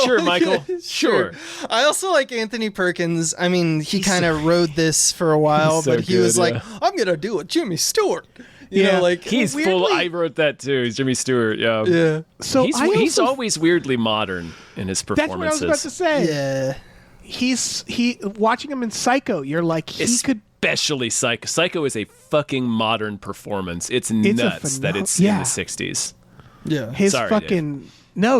Sure, Michael. Sure. I also like Anthony Perkins. I mean, he kind of rode this for a while, so but he was good, like, I'm going to do a Jimmy Stewart. You know, like he's weirdly, full. I wrote that too. He's Jimmy Stewart. Yeah. Yeah. So he's always weirdly modern in his That's performances. what I was about to say. Yeah. He watching him in Psycho, you're like, he could. Especially Psycho. Psycho is a fucking modern performance. It's nuts that it's in the 60s. Yeah. His Sorry, fucking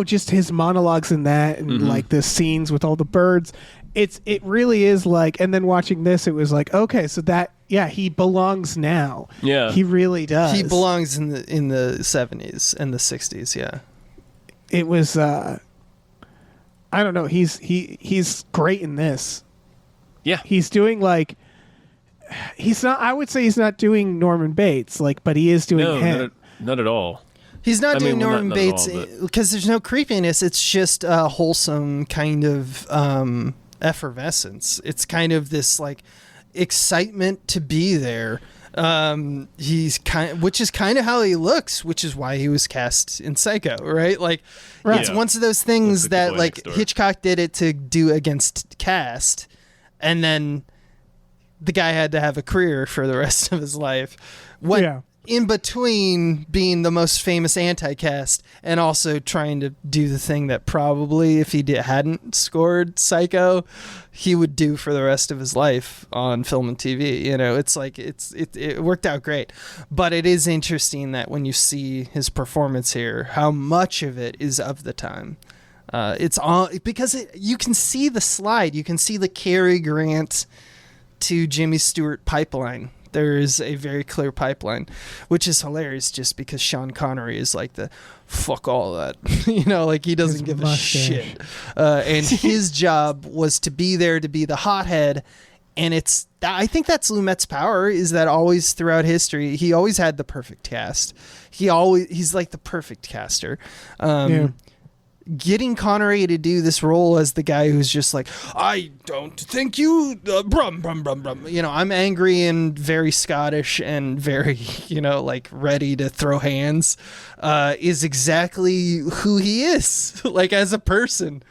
just his monologues in that, and like the scenes with all the birds. It really is like. And then watching this, it was like, okay, so that he belongs now. Yeah, he really does. He belongs in the 70s and the 60s. Yeah. It was. I don't know. He's great in this. Yeah, he's doing like. He's not. I would say he's not doing Norman Bates, like, but he is doing him. Not at all. He's not doing well, Norman not Bates at all, but- because there's no creepiness. It's just a wholesome kind of effervescence. It's kind of this like excitement to be there. Which is kind of how he looks, which is why he was cast in Psycho, right? Like, it's Yeah. one of those things Looks like the that boy like next door. Hitchcock did it to do against cast, and then the guy had to have a career for the rest of his life. In between being the most famous anti-cast and also trying to do the thing that probably, if he hadn't scored Psycho, he would do for the rest of his life on film and TV. You know, it's like it worked out great. But it is interesting that when you see his performance here, how much of it is of the time. It's all because you can see the slide, you can see the Cary Grant to Jimmy Stewart pipeline. There is a very clear pipeline, which is hilarious just because Sean Connery is like the fuck all that. You know, like he doesn't give a shit. And his job was to be there to be the hothead. And I think that's Lumet's power, is that always throughout history, he always had the perfect cast. He's like the perfect caster. Getting Connery to do this role as the guy who's just like, I don't think you, brum, brum, brum, brum. You know, I'm angry and very Scottish and very, like ready to throw hands, is exactly who he is. Like as a person,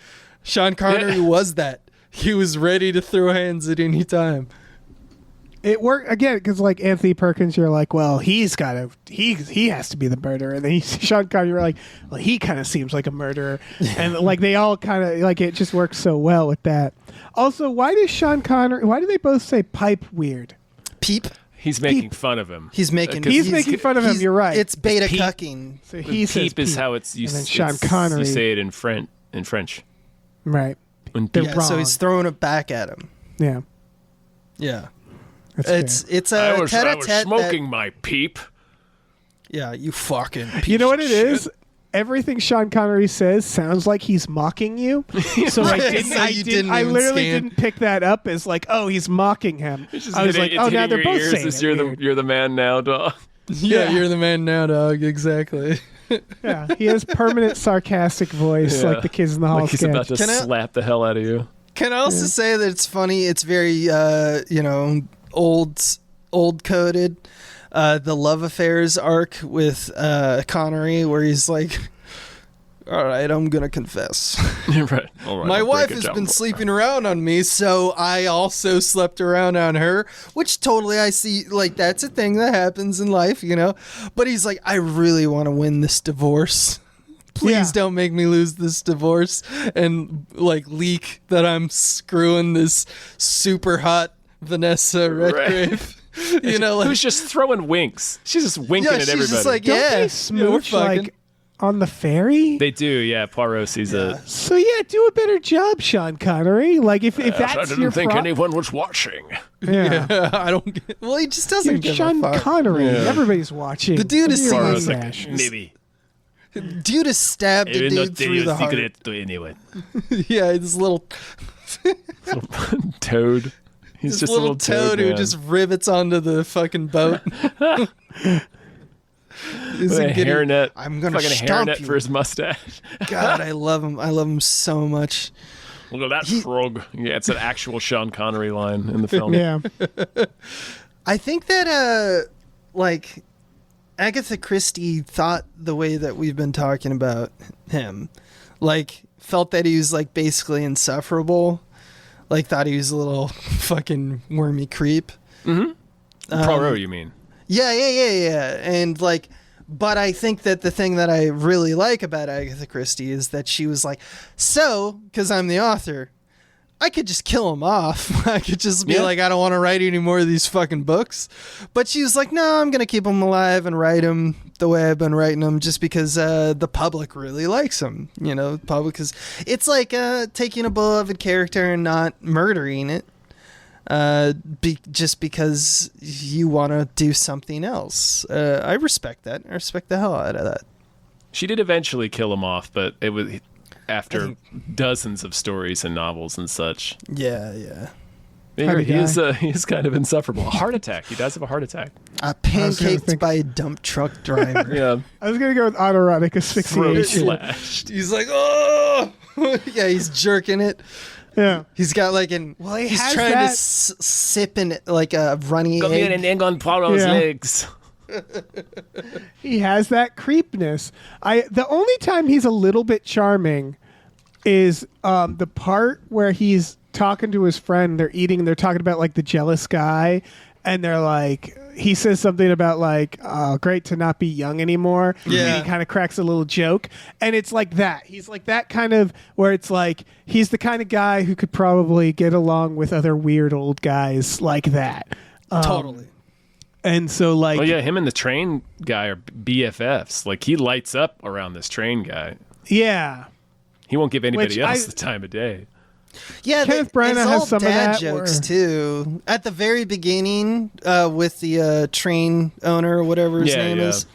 Sean Connery was that. He was ready to throw hands at any time. It worked again because, like Anthony Perkins, you're like, well, he has to be the murderer, and then Sean Connery, you're like, well, he kind of seems like a murderer, and like they all kind of like it just works so well with that. Also, why do they both say pipe weird? Peep. He's making fun of him. He's making fun of him. You're right. It's beta Peep. cucking. So he says peep is how it's used. And then Sean Connery, you say it in French. Right? Und They're peep. wrong. So he's throwing it back at him. Yeah. Yeah. That's fair. It's a I was tete-a-tete smoking my peep. Yeah, you fucking piece You know what it shit. is? Everything Sean Connery says sounds like he's mocking you. So I literally didn't pick that up as like, oh, he's mocking him. I was like, oh, now they're both saying it weird. You're the man now, dog. Yeah, you're the man now, dog. Exactly. Yeah, he has permanent sarcastic voice, like the Kids in the Hall Like he's sketch. about to slap the hell out of you. Can I also say that it's funny? It's very, old coded. The love affairs arc with Connery, where he's like, all right, I'm gonna confess. Right. All right. My I'll wife break it has down been for- sleeping around on me, so I also slept around on her, which totally I see, like, that's a thing that happens in life, you know? But he's like, I really want to win this divorce. Please Yeah. don't make me lose this divorce and, like, leak that I'm screwing this super hot Vanessa Redgrave. You know, like, Who's just throwing winks? She's just winking yeah, at she's everybody. just like, Don't yeah, they we're smooch fucking. like on the ferry? They do, yeah. Poirot sees a. So yeah, do a better job, Sean Connery. Like if that's I didn't your think pro- anyone was watching. yeah. I don't get. Well, he just doesn't You're give Sean a fuck. Connery. Yeah. Everybody's watching. The dude is Look at your Poirot's mustache. like, maybe. Dude has stabbed I a will not dude tell through your the heart. secret to anyone. Yeah, this little Toad. He's this just little a little toad who man. just rivets onto the fucking boat. With a hairnet. I'm gonna fucking stomp hairnet you. for his mustache. God, I love him. I love him so much. Look at that frog. Yeah, it's an actual Sean Connery line in the film. Yeah. I think that like Agatha Christie thought the way that we've been talking about him, like felt that he was like basically insufferable, like thought he was a little fucking wormy creep. Poirot, you mean? Yeah. And like, but I think that the thing that I really like about Agatha Christie is that she was like, so, because I'm the author, I could just kill him off. I could just be Yeah. like, I don't want to write any more of these fucking books. But she was like, no, I'm going to keep him alive and write him the way I've been writing them just because the public really likes him. You know, the public is, it's like taking a beloved character and not murdering it. Just because you want to do something else. I respect that. I respect the hell out of that. She did eventually kill him off, but it was after dozens of stories and novels and such. Yeah. How'd he He is kind of insufferable. A heart attack. He does have a heart attack. Pancaked think- by a dump truck driver. Yeah. I was gonna go with autoerotic Throat asphyxiation. slashed. He's like, oh! Yeah, he's jerking it. Yeah. He's got like he he's has trying that- to sip in like a runny Come here egg. and egg on Poirot's Yeah. legs. He has that creepness. The only time he's a little bit charming is the part where he's talking to his friend. They're eating. They're talking about like the jealous guy, and they're like, he says something about like, great to not be young anymore. Yeah. And he kind of cracks a little joke, and it's like that. He's like that kind of where it's like he's the kind of guy who could probably get along with other weird old guys like that. Totally. And so like, Oh yeah, him and the train guy are BFFs. Like he lights up around this train guy. yeah. He won't give anybody Which else I- the time of day. Yeah, Kenneth Branagh it's has all some of dad that jokes where- too. At the very beginning, with the train owner or whatever his name is,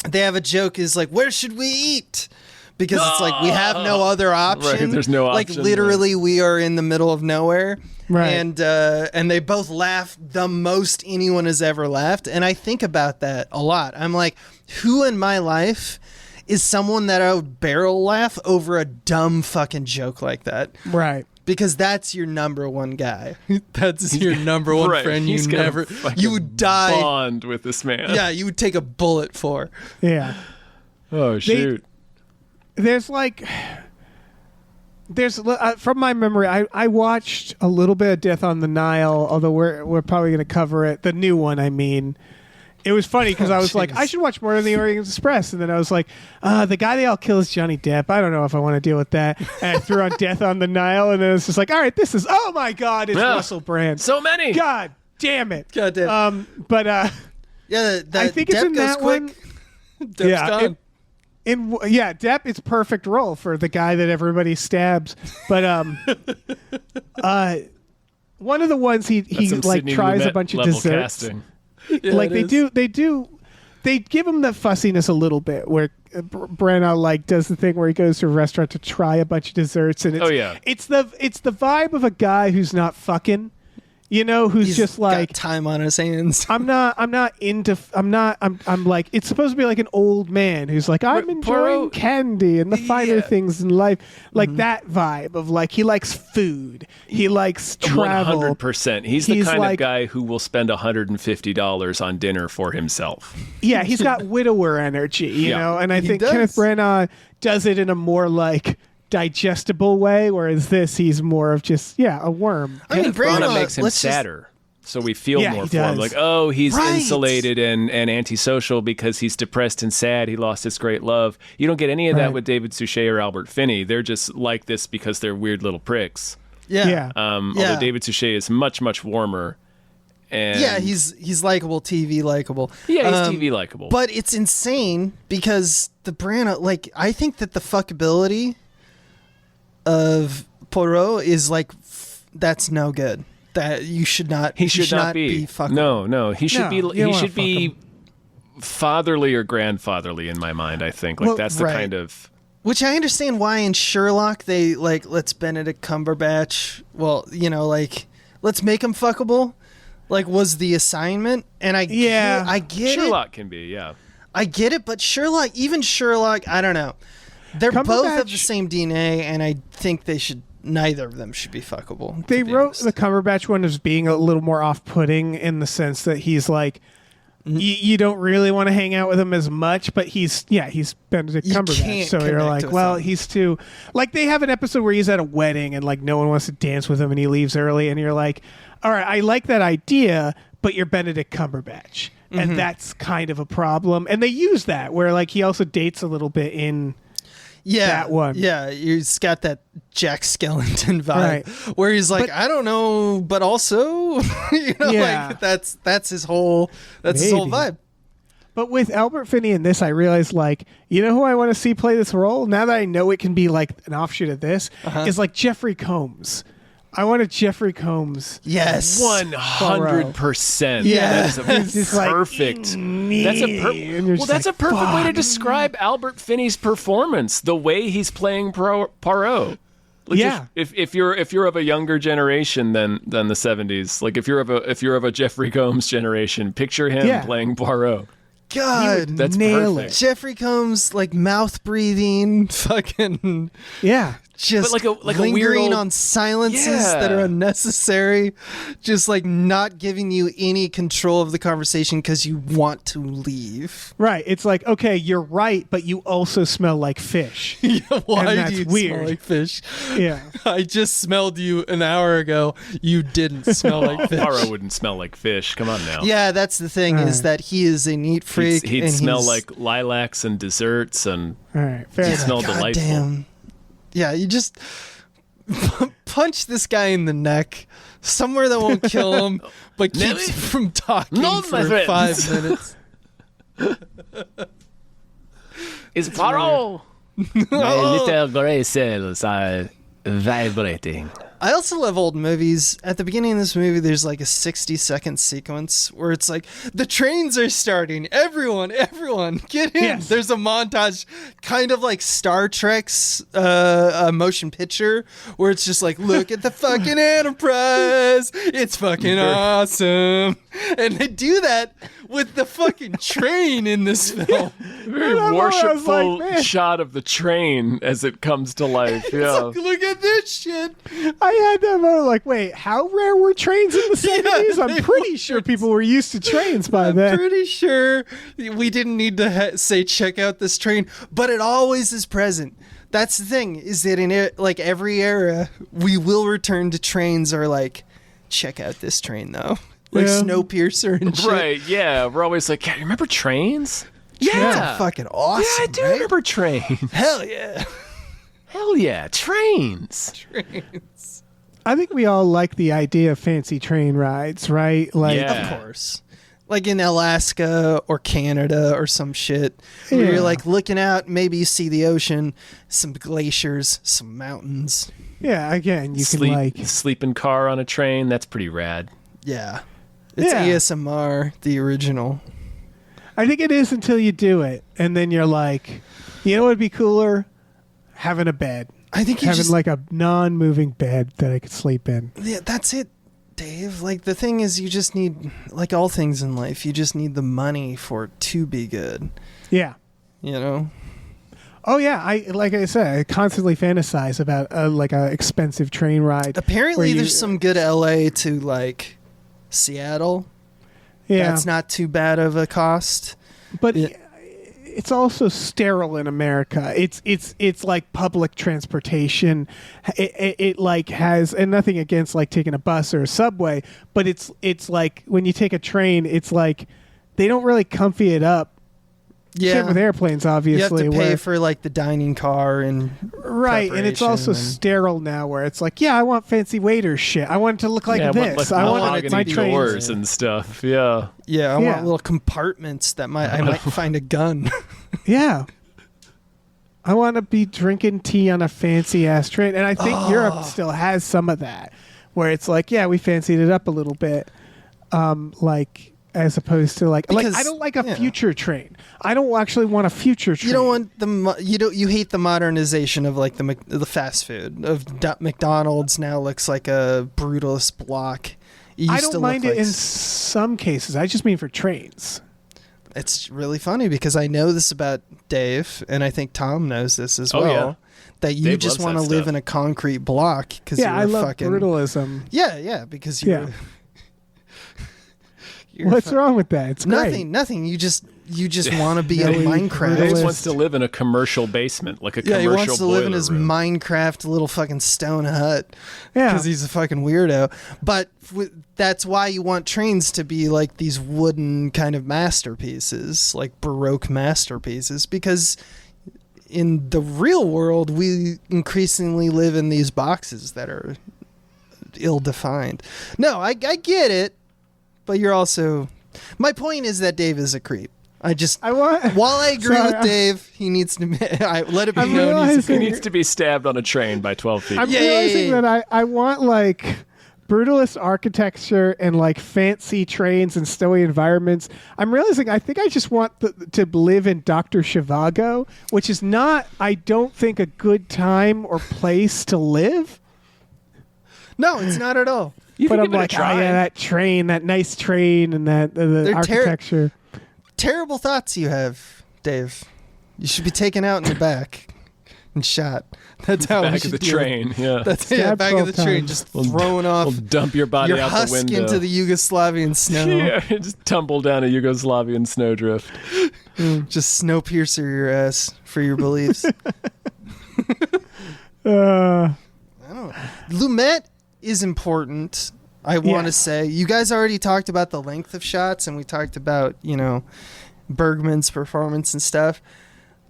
they have a joke is like, "Where should we eat?" Because it's like we have no other option. Right, there's no Like option, literally, we are in the middle of nowhere. Right. And they both laugh the most anyone has ever laughed. And I think about that a lot. I'm like, who in my life is someone that I would barrel laugh over a dumb fucking joke like that? Right. Because that's your number one guy. That's your number one Right, friend. he's You gonna never, fucking you would die. Bond with this man. Yeah, you would take a bullet for. Yeah. Oh shoot. There's like, from my memory, I watched a little bit of Death on the Nile, although we're probably going to cover it. The new one, I mean. It was funny because I was like, I should watch more of the Orient Express. And then I was like, the guy they all kill is Johnny Depp. I don't know if I want to deal with that. And I threw on Death on the Nile. And then it's just like, all right, this is, oh my God, it's Yeah. Russell Brand. So many. God damn it. God damn. But Yeah, I think it's Depp in goes that quick. one. Depp's Yeah, gone. Depp is perfect role for the guy that everybody stabs. But one of the ones he That's some like Sidney tries a Lumet bunch of level desserts. casting. Yeah, Like it they is. they give him the fussiness a little bit where Branagh like does the thing where he goes to a restaurant to try a bunch of desserts and it's, Oh, yeah. it's the vibe of a guy who's not fucking. You know, who's He's just like got time on his hands. I'm like, it's supposed to be like an old man who's like, I'm enjoying Poirot- candy and the finer Yeah. things in life. Like that vibe of like, he likes food. He likes travel. 100%. He's the kind like- of guy who will spend $150 on dinner for himself. Yeah, he's got widower energy, you Yeah. know? And I think does. Kenneth Branagh does it in a more like digestible way, whereas this, he's more of just, a worm. I mean, Branagh Branagh makes him let's just- sadder. So we feel Yeah, more he for him. does. Like, oh, he's Right. insulated and antisocial because he's depressed and sad. He lost his great love. You don't get any of that Right. with David Suchet or Albert Finney. They're just like this because they're weird little pricks. Yeah. Although David Suchet is much, much warmer. And Yeah, he's likable, TV likable. Yeah, he's TV likable. But it's insane because the Branagh, like, I think that the fuckability of Poirot is like, that's no good. That you should not. He should not be. fuckable. No. He should No, be. you He don't wanna should be fatherly or grandfatherly in my mind. I think like Well, that's the right. kind of. Which I understand why in Sherlock they like let's Benedict Cumberbatch. Well, you know, like let's make him fuckable. Like was the assignment, and I get Sherlock can be, yeah. I get it, but Sherlock, even Sherlock, I don't know. They're both of the Cumberbatch- same DNA, and I think neither of them should be fuckable. They to be wrote honest. the Cumberbatch one as being a little more off-putting in the sense that he's like, you don't really want to hang out with him as much, but he's Benedict You Cumberbatch. can't So you're connect like, with well, him. he's too. Like they have an episode where he's at a wedding and like no one wants to dance with him and he leaves early, and you're like, all right, I like that idea, but you're Benedict Cumberbatch, and that's kind of a problem. And they use that where like he also dates a little bit in. That one. Yeah, he's got that Jack Skellington vibe Right. where he's like, But- I don't know, but also, you know, Yeah. like that's his whole his whole Maybe. vibe. But with Albert Finney in this, I realized, like, you know who I want to see play this role? Now that I know it can be, like, an offshoot of this, is, like, Jeffrey Combs. I want a Jeffrey Combs. Yes, 100%. Yeah. That is He's just like, perfect. That's a and you're just that's like, a perfect way to fuck. describe Albert Finney's performance. The way he's playing Poirot. Like Yeah. If you're of a younger generation than the 70s, like if you're of a Jeffrey Combs generation, picture him Yeah. playing Poirot. God, That's Nail perfect. Jeffrey Combs like mouth breathing, fucking Yeah. just But like a weird lingering old- on silences Yeah. that are unnecessary, just like not giving you any control of the conversation because you want to leave. Right. It's like, okay, you're right, but you also smell like fish. Why that's do you weird. smell like fish? Yeah. I just smelled you an hour ago. You didn't smell like fish. Poirot wouldn't smell like fish. Come on now. Yeah, that's the thing is that he is a neat freak. He'd and smell he's- like lilacs and desserts and All right. Fair enough. smell delightful. Goddamn. Yeah, you just punch this guy in the neck somewhere that won't kill him, but keeps Nelly? him from talking No, my for friend. 5 minutes. It's Poirot. My little gray cells are vibrating. I also love old movies. At the beginning of this movie, there's like a 60-second sequence where it's like, the trains are starting. Everyone, get in. Yes. There's a montage, kind of like Star Trek's motion picture, where it's just like, look at the fucking Enterprise. It's fucking awesome. And they do that with the fucking train in this film. Very I was worshipful like, man. shot of the train as it comes to life. Yeah. Like, look at this shit. I had that moment like, wait, how rare were trains in the 70s? I'm they pretty sure people were used to trains by I'm then. pretty sure we didn't need to say check out this train, but it always is present. That's the thing, is that in like every era, we will return to trains or like check out this train though, like Yeah. Snowpiercer and shit. Right, yeah. We're always like, yeah, you remember trains? Trains Yeah. are fucking awesome. Yeah, I do right? remember trains. Hell yeah. Hell yeah, trains. I think we all like the idea of fancy train rides, right? Like, Yeah. Of course. Like in Alaska or Canada or some shit. Where Yeah. you're like looking out, maybe you see the ocean, some glaciers, some mountains. yeah, again, you Sleep, can like, sleep in car on a train. That's pretty rad. Yeah. It's Yeah. ASMR, the original. I think it is until you do it. And then you're like, you know what would be cooler? Having a bed. I think you Having just like a non-moving bed that I could sleep in. yeah, that's it. Dave. Like, the thing is, you just need, like all things in life, you just need the money for it to be good. Yeah. You know? Oh yeah, like I said, I constantly fantasize about like a expensive train ride. Apparently, there's some good LA to like Seattle. Yeah, That's not too bad of a cost. but it's also sterile in America. It's like public transportation. It like has, and nothing against like taking a bus or a subway, but it's like when you take a train, it's like they don't really comfy it up. Yeah, Same with airplanes, obviously. you have to pay for like the dining car and right, and it's also sterile now, where it's like, yeah, I want fancy waiter shit. I want it to look like this. I want my doors and stuff. Yeah, I want little compartments that I might find a gun. Yeah, I want to be drinking tea on a fancy ass train, and I think Europe still has some of that, where it's like, yeah, we fancied it up a little bit, like. As opposed to like I don't like a future train. I don't actually want a future train. You don't want you hate the modernization of like the fast food of McDonald's now looks like a brutalist block. I don't mind it in some cases. I just mean for trains. It's really funny because I know this about Dave, and I think Tom knows this as well. Yeah. That you Dave just want to live in a concrete block because I love brutalism. Yeah, because you're. Yeah. What's wrong with that? It's great. Nothing. You just want to be in Minecraft. Dave wants to live in a commercial basement, like a commercial boiler room. Yeah, he wants to live in his Minecraft little fucking stone hut. Yeah, because he's a fucking weirdo. But that's why you want trains to be like these wooden kind of masterpieces, like Baroque masterpieces, because in the real world we increasingly live in these boxes that are ill-defined. No, I get it. But you're also... My point is that Dave is a creep. While I agree with Dave, he needs to... let it be known he needs to be stabbed on a train by 12 feet. I'm realizing that I want like brutalist architecture and like fancy trains and snowy environments. I'm realizing I think I just want to live in Dr. Zhivago, which is not, I don't think, a good time or place to live. No, it's not at all. But I'm like, that train, that nice train, and that the architecture. Terrible thoughts you have, Dave. You should be taken out in the back and shot. That's how back of the train. Yeah, that's back of the train, just thrown off. We'll dump your body out the window into the Yugoslavian snow. Yeah, just tumble down a Yugoslavian snowdrift. Just Snowpiercer your ass for your beliefs. I don't know. Lumet is important. I want to say you guys already talked about the length of shots, and we talked about Bergman's performance and stuff,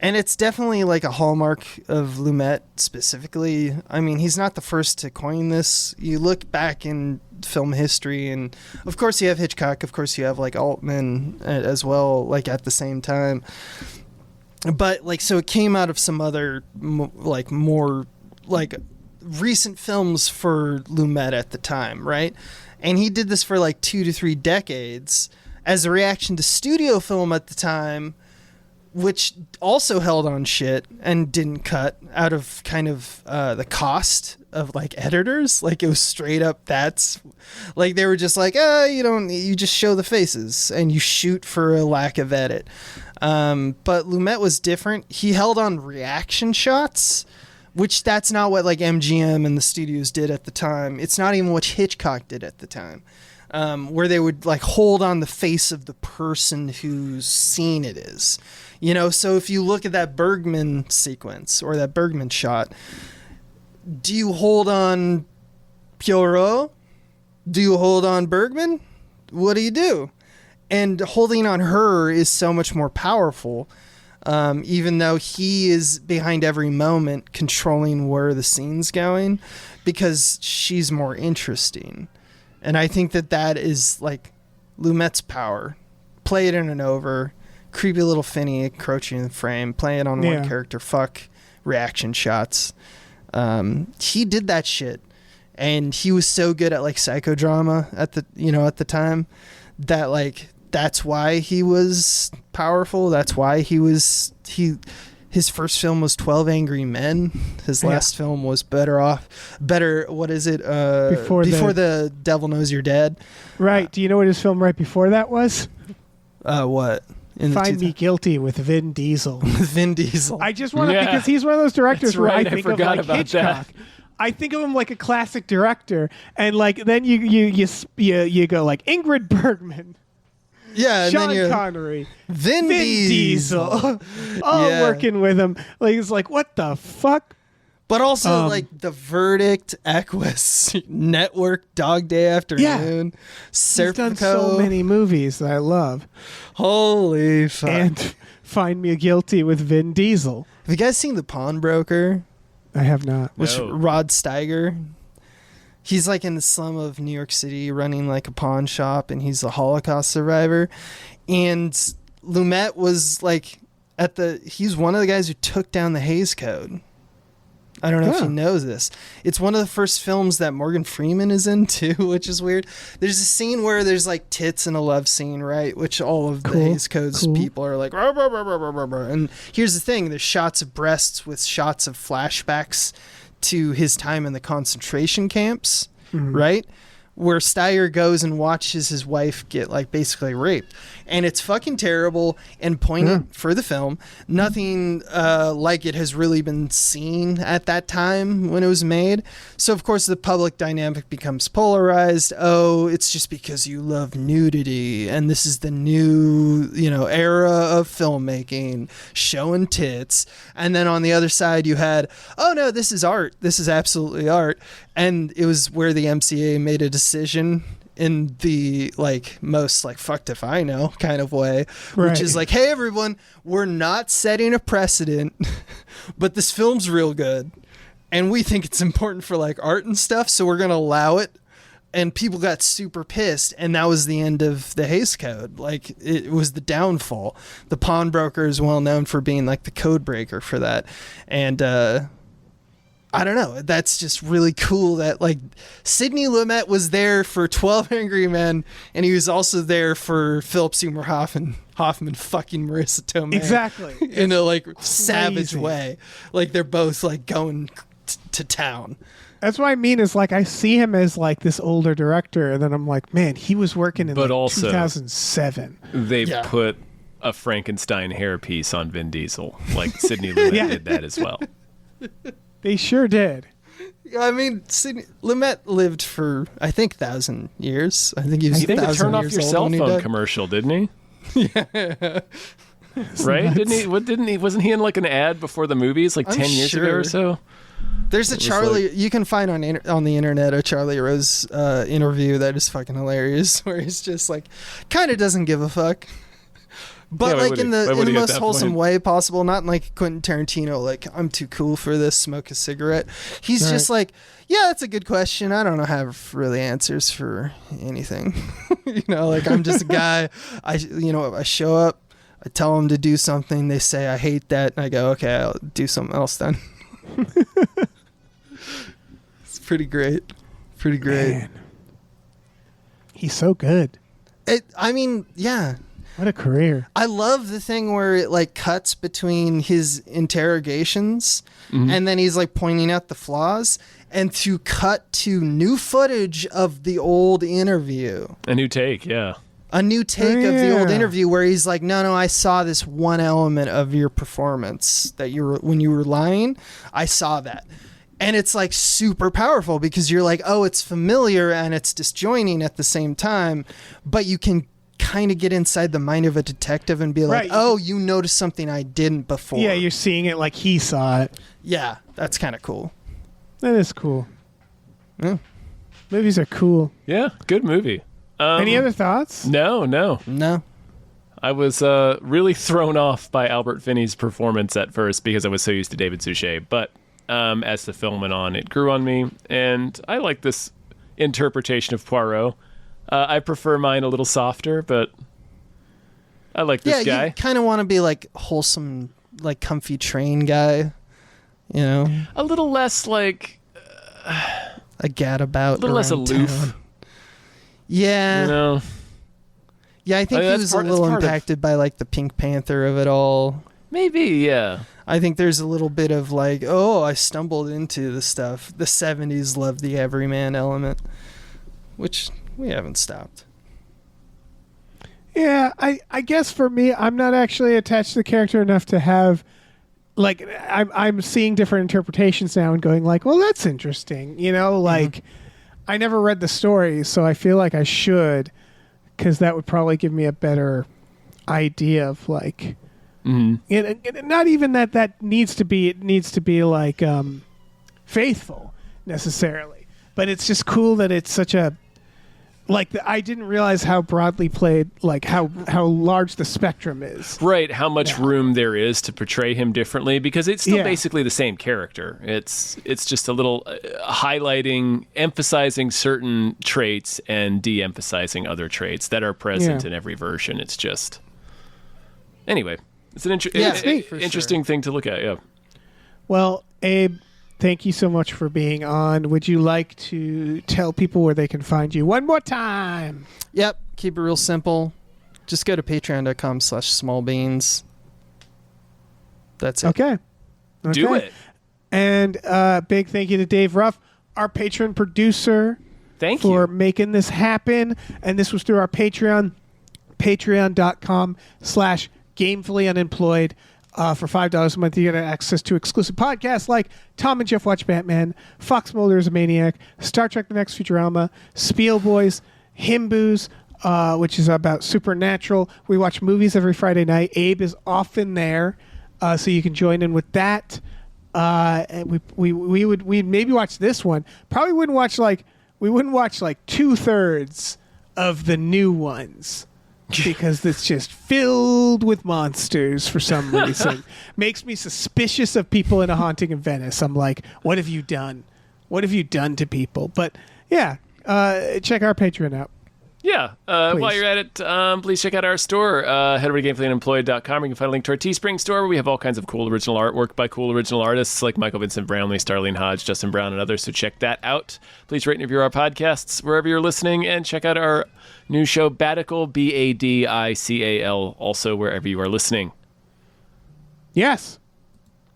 and it's definitely like a hallmark of Lumet specifically. I mean, he's not the first to coin this. You look back in film history, and of course you have Hitchcock, of course you have like Altman as well, like at the same time, but like, so it came out of some other more recent films for Lumet at the time, right? And he did this for like 2 to 3 decades as a reaction to studio film at the time, which also held on shit and didn't cut out of kind of the cost of like editors. Like, it was straight up, that's like, they were just like, you just show the faces and you shoot for a lack of edit. But Lumet was different. He held on reaction shots, which that's not what like MGM and the studios did at the time. It's not even what Hitchcock did at the time, where they would like hold on the face of the person whose scene it is. So if you look at that Bergman sequence or that Bergman shot, do you hold on Poirot? Do you hold on Bergman? What do you do? And holding on her is so much more powerful. Even though he is behind every moment controlling where the scene's going, because she's more interesting. And I think that is like Lumet's power. Play it in and over, creepy little Finney encroaching in the frame, play it on one character, fuck reaction shots. He did that shit, and he was so good at like psychodrama at the time that like, that's why he was powerful. That's why he His first film was 12 Angry Men. His last film was what is it? Before the Devil Knows You're Dead. Right. Do you know what his film right before that was? What? Find Me Guilty with Vin Diesel. Vin Diesel. I just want to, because he's one of those directors where I think of like about Hitchcock. that. I think of him like a classic director, and like then you go like Ingrid Bergman. Yeah, and Sean then you're Connery, Vin Diesel. all working with him. Like it's like, what the fuck? But also like The Verdict, Equus, Network, Dog Day Afternoon, Serpico. He's done so many movies that I love. Holy fuck! And Find Me Guilty with Vin Diesel. Have you guys seen The Pawnbroker? I have not. With Rod Steiger. He's like in the slum of New York City running like a pawn shop, and he's a Holocaust survivor. And Lumet was like he's one of the guys who took down the Hays Code. I don't know if he knows this. It's one of the first films that Morgan Freeman is in too, which is weird. There's a scene where there's like tits in a love scene, right? Which all of the Hays Code's people are like, rah, rah, rah, rah, rah, rah. And here's the thing. There's shots of breasts with shots of flashbacks to his time in the concentration camps, right? Where Steyer goes and watches his wife get like basically raped. And it's fucking terrible and poignant for the film. Nothing like it has really been seen at that time when it was made. So of course the public dynamic becomes polarized. Oh, it's just because you love nudity and this is the new, era of filmmaking, showing tits. And then on the other side you had, oh no, this is art. This is absolutely art. And it was where the MCA made a decision in the most fucked if I know kind of way, which is like, hey everyone, we're not setting a precedent, but this film's real good and we think it's important for art and stuff, so we're gonna allow it. And people got super pissed, and that was the end of the Hays Code. It was the downfall. The Pawnbroker is well known for being the code breaker for that. And I don't know. That's just really cool that Sidney Lumet was there for 12 Angry Men, and he was also there for Philip Seymour Hoffman fucking Marissa Tomei. Exactly. In a savage way. They're both going to town. That's what I mean is I see him as this older director, and then I'm like, man, he was working in 2007. They put a Frankenstein hairpiece on Vin Diesel. Sidney Lumet did that as well. They sure did. I mean, Lumet lived for, I think, 1,000 years. I think he was 1,000 years old. He turned off your cell phone commercial, didn't he? Yeah. Right? Nuts. Didn't he? Wasn't he in an ad before the movies 10 years ago or so? There's a Charlie, you can find on the internet a Charlie Rose interview that is fucking hilarious, where he's just kind of doesn't give a fuck. But in the most wholesome way possible, not Quentin Tarantino, I'm too cool for this, smoke a cigarette. He's just yeah, that's a good question. I don't have really answers for anything. I'm just a guy. I show up, I tell them to do something, they say I hate that, and I go, okay, I'll do something else then. It's pretty great. Pretty great. Man. He's so good. Yeah. What a career. I love the thing where it cuts between his interrogations and then he's pointing out the flaws, and to cut to new footage of the old interview. A new take, yeah. A new take of the old interview where he's no, I saw this one element of your performance that when you were lying, I saw that. And it's super powerful because you're oh, it's familiar and it's disjoining at the same time, but you can kind of get inside the mind of a detective and be oh, you noticed something I didn't before. Yeah, you're seeing it like he saw it. Yeah, that's kind of cool. That is cool. Yeah. Movies are cool. Yeah, good movie. Any other thoughts? No. I was really thrown off by Albert Finney's performance at first because I was so used to David Suchet. But as the film went on, it grew on me, and I like this interpretation of Poirot. I prefer mine a little softer, but I like this guy. You kind of want to be wholesome, comfy train guy, A little less a gadabout. A little less aloof. Town. Yeah. Yeah, I think he was a little impacted by the Pink Panther of it all. Maybe, yeah. I think there's a little bit of like, oh, I stumbled into the stuff. The 70s loved the everyman element, which we haven't stopped. Yeah, I guess for me, I'm not actually attached to the character enough to have, like, I'm seeing different interpretations now and going like, well, that's interesting. You know, like, I never read the story, so I feel like I should, because that would probably give me a better idea of like, not even that needs to be. It needs to be like faithful necessarily, but it's just cool that it's such a like. I didn't realize how broadly played, like how large the spectrum is. Right, how much room there is to portray him differently, because it's still basically the same character. It's just a little highlighting, emphasizing certain traits and de-emphasizing other traits that are present in every version. It's just anyway. It's an interesting thing to look at, yeah. Well, Abe, thank you so much for being on. Would you like to tell people where they can find you one more time? Yep, keep it real simple. Just go to patreon.com/smallbeans. That's it. Okay. Do it. And big thank you to Dave Ruff, our patron producer. Thank you. For making this happen. And this was through our Patreon, patreon.com/gamefully unemployed. For $5 a month, you get access to exclusive podcasts like Tom and Jeff Watch Batman, Fox Mulder is a Maniac, Star Trek The Next Futurama, Spiel Boys, Himboos, which is about supernatural. We watch movies every Friday night. Abe is often there, so you can join in with that. And we'd maybe watch this one. Probably wouldn't watch like 2/3 of the new ones. Because it's just filled with monsters for some reason. Makes me suspicious of people in A Haunting in Venice. I'm like, what have you done? What have you done to people? But yeah, check our Patreon out. Yeah. While you're at it, please check out our store. Head over to gamefullyunemployed.com. You can find a link to our Teespring store where we have all kinds of cool original artwork by cool original artists like Michael Vincent Brownlee, Starlene Hodge, Justin Brown, and others. So check that out. Please rate and review our podcasts wherever you're listening, and check out our new show, Badical, Badical, also wherever you are listening. Yes.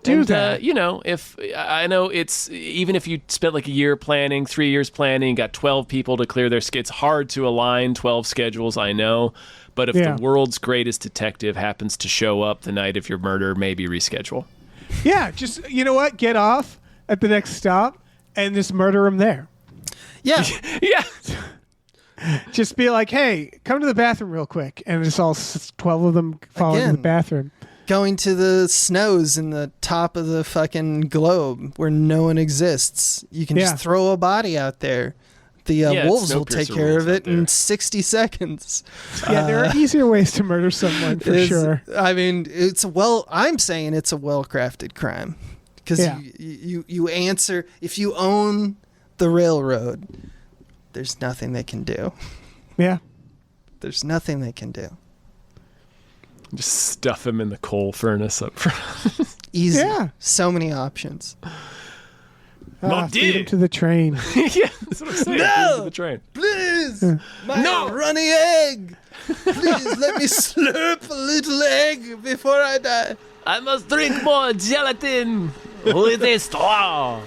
Do that. If I know it's, even if you spent like a year planning, 3 years planning, got 12 people to clear their it's hard to align 12 schedules, I know. But if the world's greatest detective happens to show up the night of your murder, maybe reschedule. Yeah, just, you know what? Get off at the next stop and just murder him there. Yeah. Yeah. Just be like, hey, come to the bathroom real quick. And it's all 12 of them fall into the bathroom. Going to the snows in the top of the fucking globe where no one exists. You can just throw a body out there. The wolves will take care of it in 60 seconds. Yeah, there are easier ways to murder someone for sure. I mean, I'm saying it's a well-crafted crime. Because you answer, if you own the railroad, there's nothing they can do. Yeah. There's nothing they can do. Just stuff him in the coal furnace up front. Easy. Yeah. So many options. Feed him to the train. Yeah, that's what I'm saying. No! Feed him to the train. Please! My runny egg! Please let me slurp a little egg before I die. I must drink more gelatin with a straw.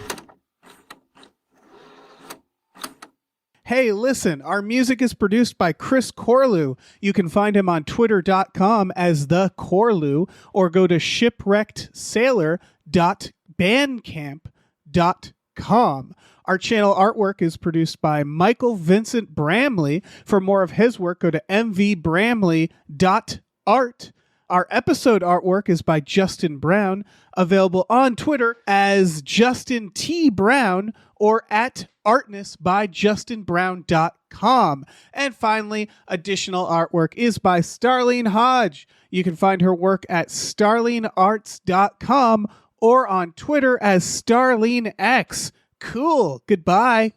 Hey, listen, our music is produced by Chris Corlew. You can find him on twitter.com as The Corlew, or go to shipwreckedsailor.bandcamp.com. Our channel artwork is produced by Michael Vincent Bramley. For more of his work, go to mvbramley.art. Our episode artwork is by Justin Brown, available on Twitter as Justin T. Brown or at artnessbyjustinbrown.com. And finally, additional artwork is by Starlene Hodge. You can find her work at starlenearts.com or on Twitter as StarleneX. Cool. Goodbye.